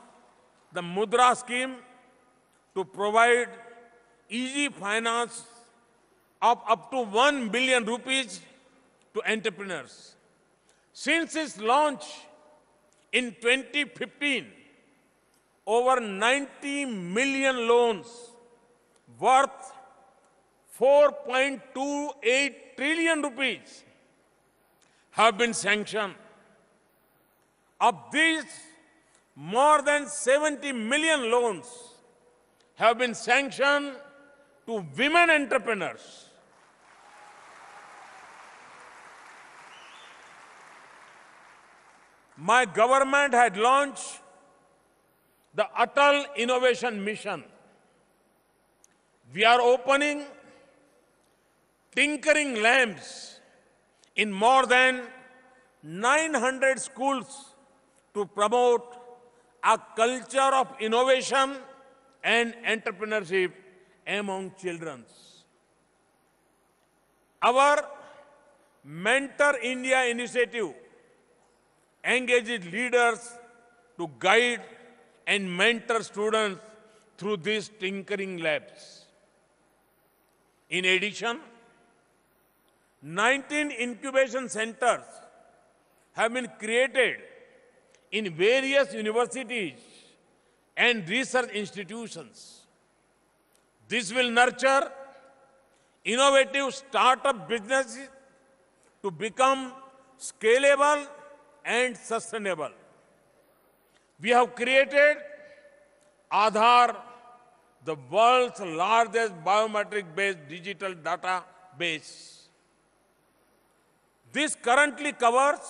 the Mudra scheme to provide easy finance of up to 1 billion rupees to entrepreneurs. Since its launch in 2015, over 90 million loans worth 4.28 trillion rupees have been sanctioned. Of these, more than 70 million loans have been sanctioned to women entrepreneurs. My government had launched the Atal Innovation Mission. We are opening tinkering labs in more than 900 schools to promote a culture of innovation and entrepreneurship among children. Our Mentor India initiative engages leaders to guide and mentor students through these tinkering labs. In addition, 19 incubation centers have been created in various universities and research institutions. This will nurture innovative startup businesses to become scalable and sustainable. We have created Aadhaar, the world's largest biometric-based digital database. This currently covers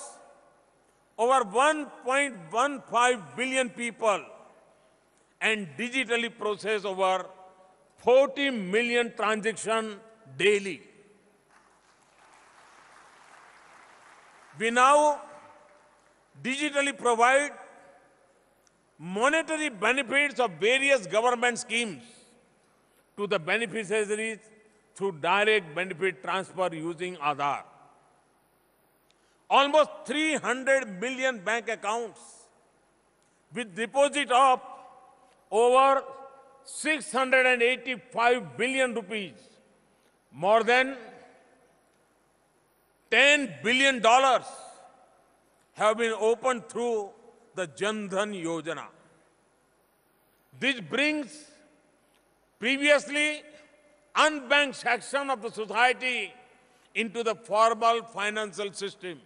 over 1.15 billion people and digitally process over 40 million transactions daily. We now digitally provide monetary benefits of various government schemes to the beneficiaries through direct benefit transfer using Aadhaar. Almost 300 million bank accounts with deposit of over 685 billion rupees, more than $10 billion have been opened through the Jan Dhan Yojana. This brings previously unbanked section of the society into the formal financial system.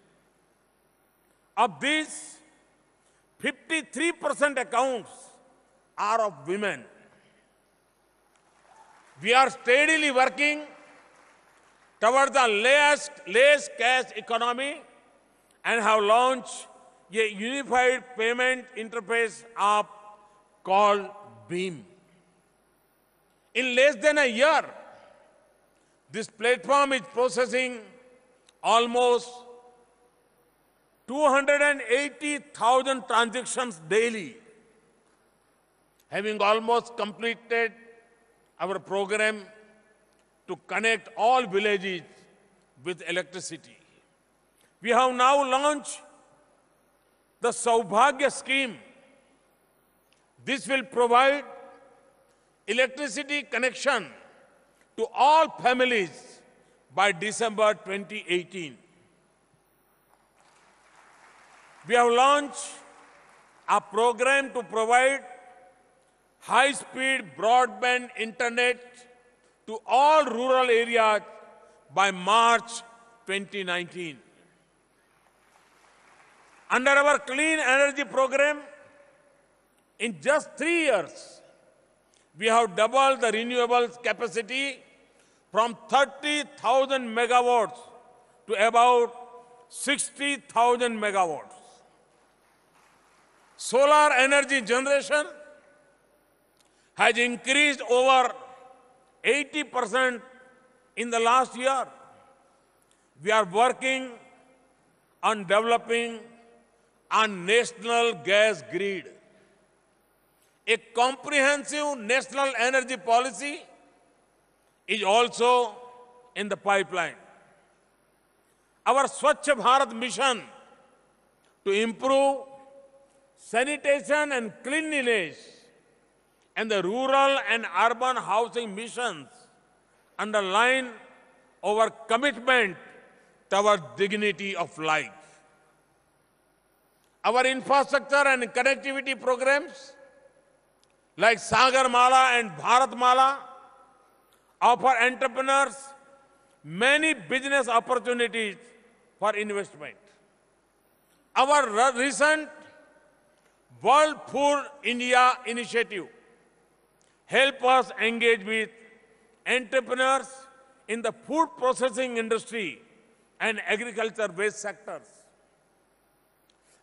Of these, 53% accounts are of women. We are steadily working towards the less cash economy and have launched a unified payment interface app called BEAM. In less than a year, this platform is processing almost 280,000 transactions daily, having almost completed our program to connect all villages with electricity. We have now launched the Saubhagya scheme. This will provide electricity connection to all families by December 2018. We have launched a program to provide high-speed broadband internet to all rural areas by March 2019. Under our clean energy program, in just 3 years, we have doubled the renewables capacity from 30,000 megawatts to about 60,000 megawatts. Solar energy generation has increased over 80% in the last year. We are working on developing a national gas grid. A comprehensive national energy policy is also in the pipeline. Our Swachh Bharat mission to improve sanitation and cleanliness and the rural and urban housing missions underline our commitment toward dignity of life. Our infrastructure and connectivity programs like Sagar Mala and Bharat Mala offer entrepreneurs many business opportunities for investment. Our recent World Food India initiative help us engage with entrepreneurs in the food processing industry and agriculture-based sectors.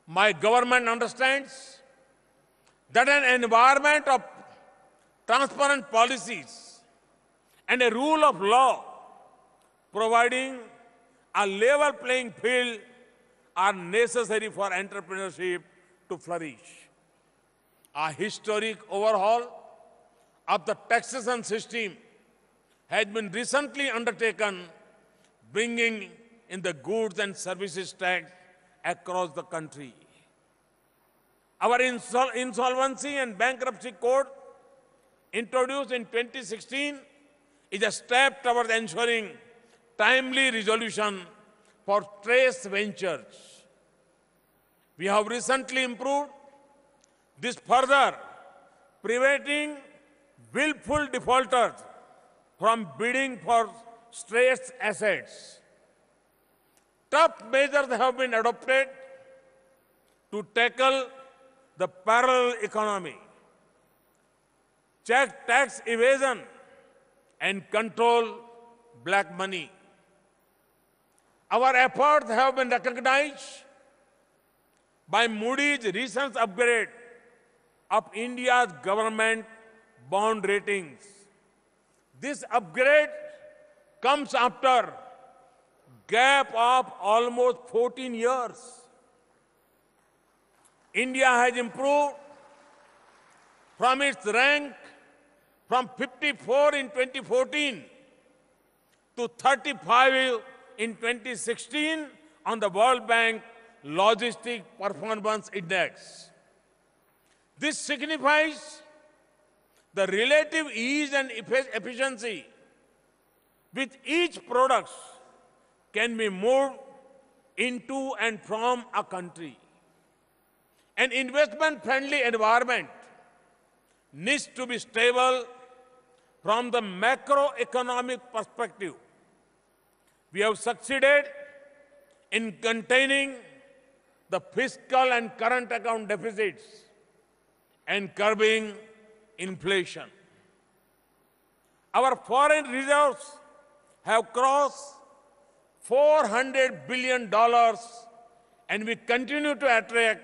My government understands that an environment of transparent policies and a rule of law providing a level playing field are necessary for entrepreneurship to flourish. A historic overhaul of the taxation system has been recently undertaken, bringing in the goods and services tax across the country. Our insolvency and bankruptcy code, introduced in 2016, is a step towards ensuring timely resolution for stressed ventures. We have recently improved this further, preventing willful defaulters from bidding for stressed assets. Tough measures have been adopted to tackle the parallel economy, check tax evasion, and control black money. Our efforts have been recognized by Moody's recent upgrade of India's government bond ratings. This upgrade comes after gap of almost 14 years. India has improved from its rank from 54 in 2014 to 35 in 2016 on the World Bank Logistic Performance Index. This signifies the relative ease and efficiency with each product can be moved into and from a country. An investment-friendly environment needs to be stable from the macroeconomic perspective. We have succeeded in containing the fiscal and current account deficits and curbing inflation. Our foreign reserves have crossed $400 billion and we continue to attract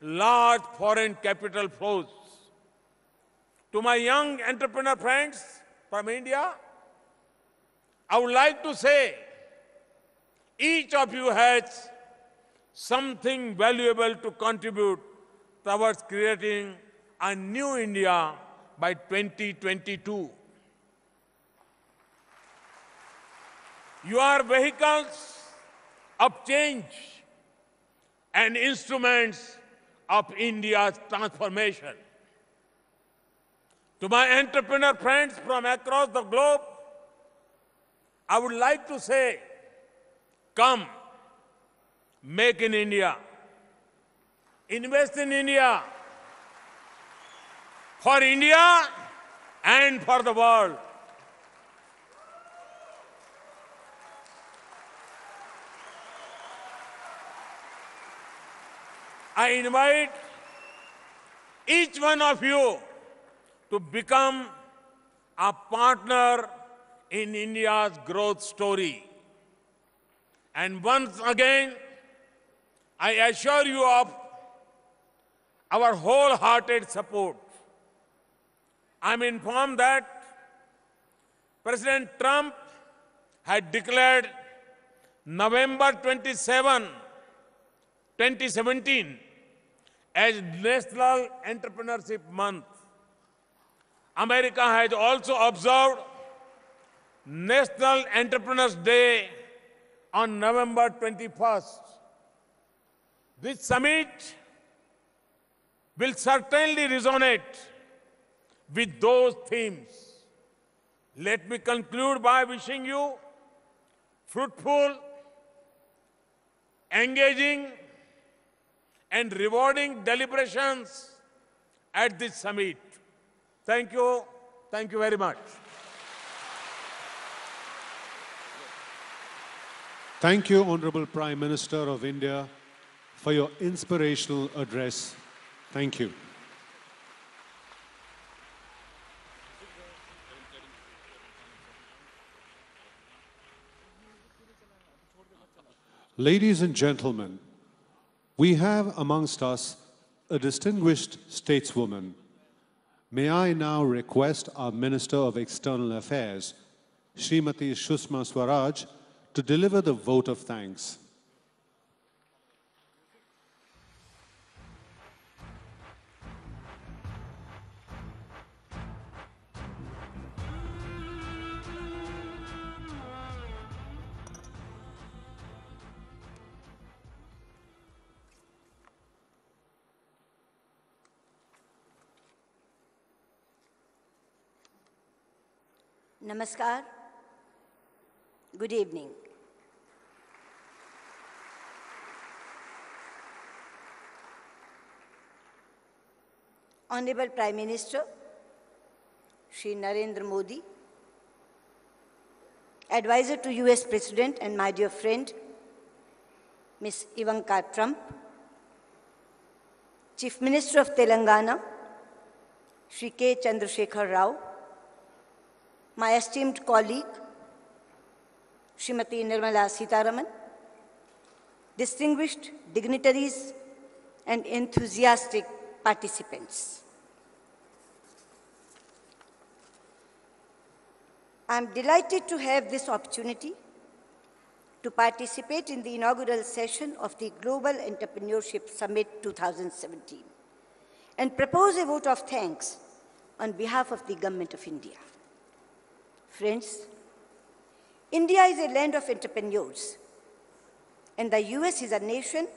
large foreign capital flows. To my young entrepreneur friends from India, I would like to say each of you has something valuable to contribute towards creating a new India by 2022. You are vehicles of change and instruments of India's transformation. To my entrepreneur friends from across the globe, I would like to say, come, make in India, invest in India, for India and for the world. I invite each one of you to become a partner in India's growth story. And once again, I assure you of our wholehearted support. I'm informed that President Trump had declared November 27, 2017 as National Entrepreneurship Month. America has also observed National Entrepreneurs Day on November 21st. This summit will certainly resonate with those themes. Let me conclude by wishing you fruitful, engaging, and rewarding deliberations at this summit. Thank you. Thank you very much. Thank you, Honorable Prime Minister of India, for your inspirational address. Thank you. Ladies and gentlemen, we have amongst us a distinguished stateswoman. May I now request our Minister of External Affairs, Srimati Sushma Swaraj, to deliver the vote of thanks. Namaskar. Good evening. Honorable Prime Minister, Shri Narendra Modi, Advisor to US President and my dear friend, Ms. Ivanka Trump, Chief Minister of Telangana, Shri K. Chandrasekhar Rao, my esteemed colleague, Srimati Nirmala Sitharaman, distinguished dignitaries and enthusiastic participants. I am delighted to have this opportunity to participate in the inaugural session of the Global Entrepreneurship Summit 2017 and propose a vote of thanks on behalf of the Government of India. Friends, India is a land of entrepreneurs, and the US is a nation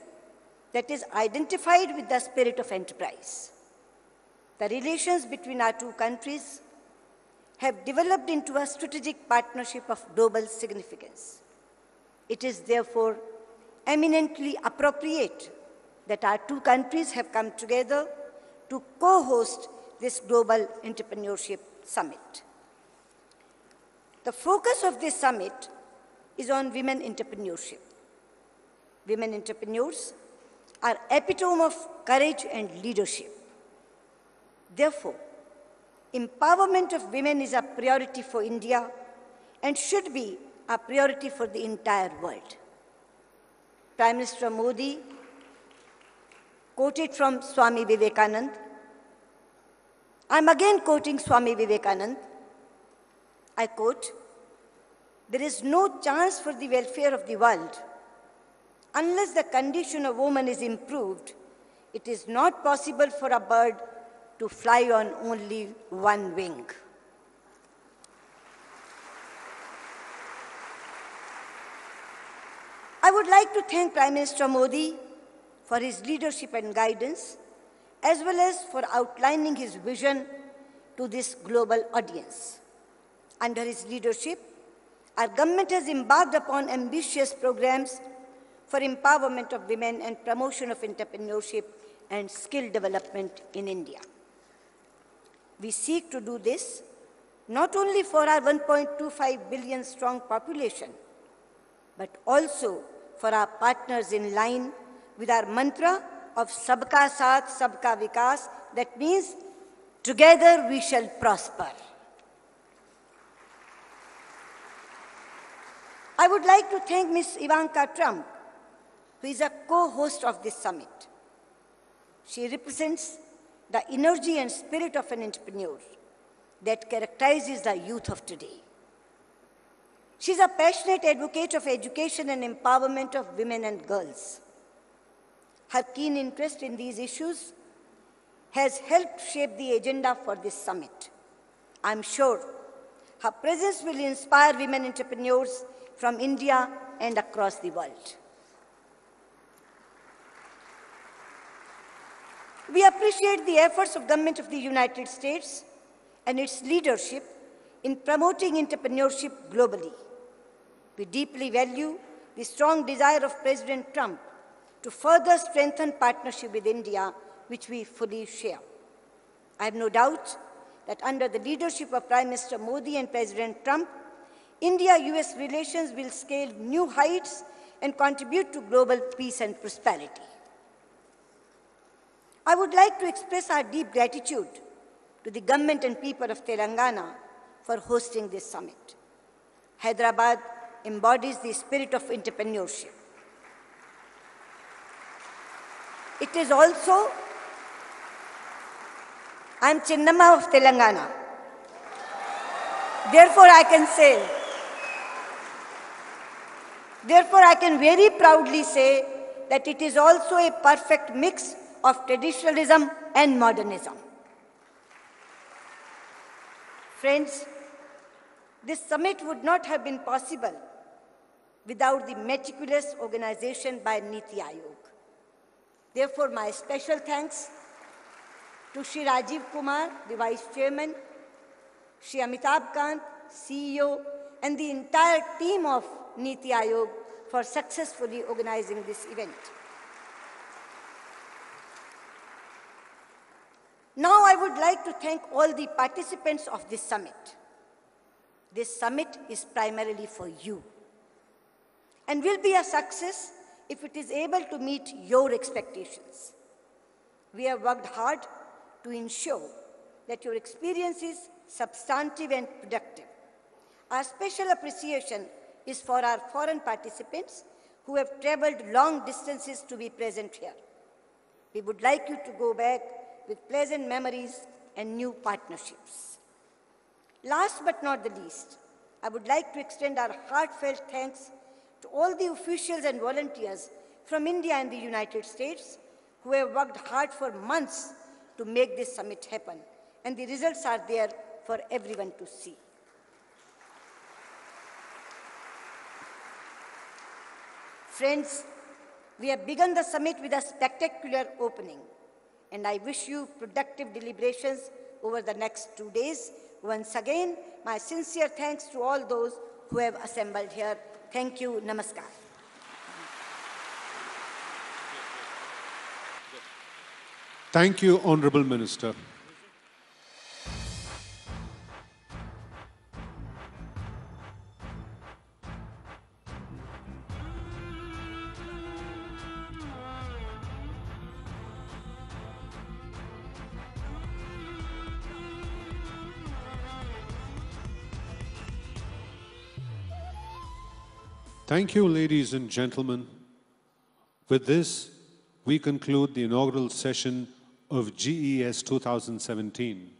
that is identified with the spirit of enterprise. The relations between our two countries have developed into a strategic partnership of global significance. It is therefore eminently appropriate that our two countries have come together to co-host this Global Entrepreneurship Summit. The focus of this summit is on women entrepreneurship. Women entrepreneurs are epitome of courage and leadership. Therefore, empowerment of women is a priority for India and should be a priority for the entire world. Prime Minister Modi quoted from Swami Vivekananda. I'm again quoting Swami Vivekananda. I quote, "There is no chance for the welfare of the world unless the condition of woman is improved. It is not possible for a bird to fly on only one wing." I would like to thank Prime Minister Modi for his leadership and guidance, as well as for outlining his vision to this global audience. Under his leadership, our government has embarked upon ambitious programs for empowerment of women and promotion of entrepreneurship and skill development in India. We seek to do this not only for our 1.25 billion strong population, but also for our partners in line with our mantra of Sabka Saath, Sabka Vikas. That means together we shall prosper. I would like to thank Ms. Ivanka Trump, who is a co-host of this summit. She represents the energy and spirit of an entrepreneur that characterizes the youth of today. She is a passionate advocate of education and empowerment of women and girls. Her keen interest in these issues has helped shape the agenda for this summit. I'm sure her presence will inspire women entrepreneurs from India and across the world. We appreciate the efforts of the Government of the United States and its leadership in promoting entrepreneurship globally. We deeply value the strong desire of President Trump to further strengthen partnership with India, which we fully share. I have no doubt that under the leadership of Prime Minister Modi and President Trump, India-US relations will scale new heights and contribute to global peace and prosperity. I would like to express our deep gratitude to the government and people of Telangana for hosting this summit. Hyderabad embodies the spirit of entrepreneurship. It is also, I'm Chinnamma of Telangana. Therefore, I can very proudly say that it is also a perfect mix of traditionalism and modernism. Friends, this summit would not have been possible without the meticulous organization by Niti Aayog. Therefore, my special thanks to Shri Rajiv Kumar, the Vice Chairman, Shri Amitabh Kant, CEO, and the entire team of Niti Aayog for successfully organizing this event. Now I would like to thank all the participants of this summit. This summit is primarily for you and will be a success if it is able to meet your expectations. We have worked hard to ensure that your experience is substantive and productive. Our special appreciation is for our foreign participants who have traveled long distances to be present here. We would like you to go back with pleasant memories and new partnerships. Last but not the least, I would like to extend our heartfelt thanks to all the officials and volunteers from India and the United States who have worked hard for months to make this summit happen. And the results are there for everyone to see. Friends, we have begun the summit with a spectacular opening, and I wish you productive deliberations over the next 2 days. Once again, my sincere thanks to all those who have assembled here. Thank you. Namaskar. Thank you, Honorable Minister. Thank you, ladies and gentlemen. With this, we conclude the inaugural session of GES 2017.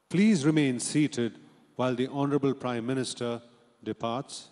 Please remain seated while the Honorable Prime Minister departs.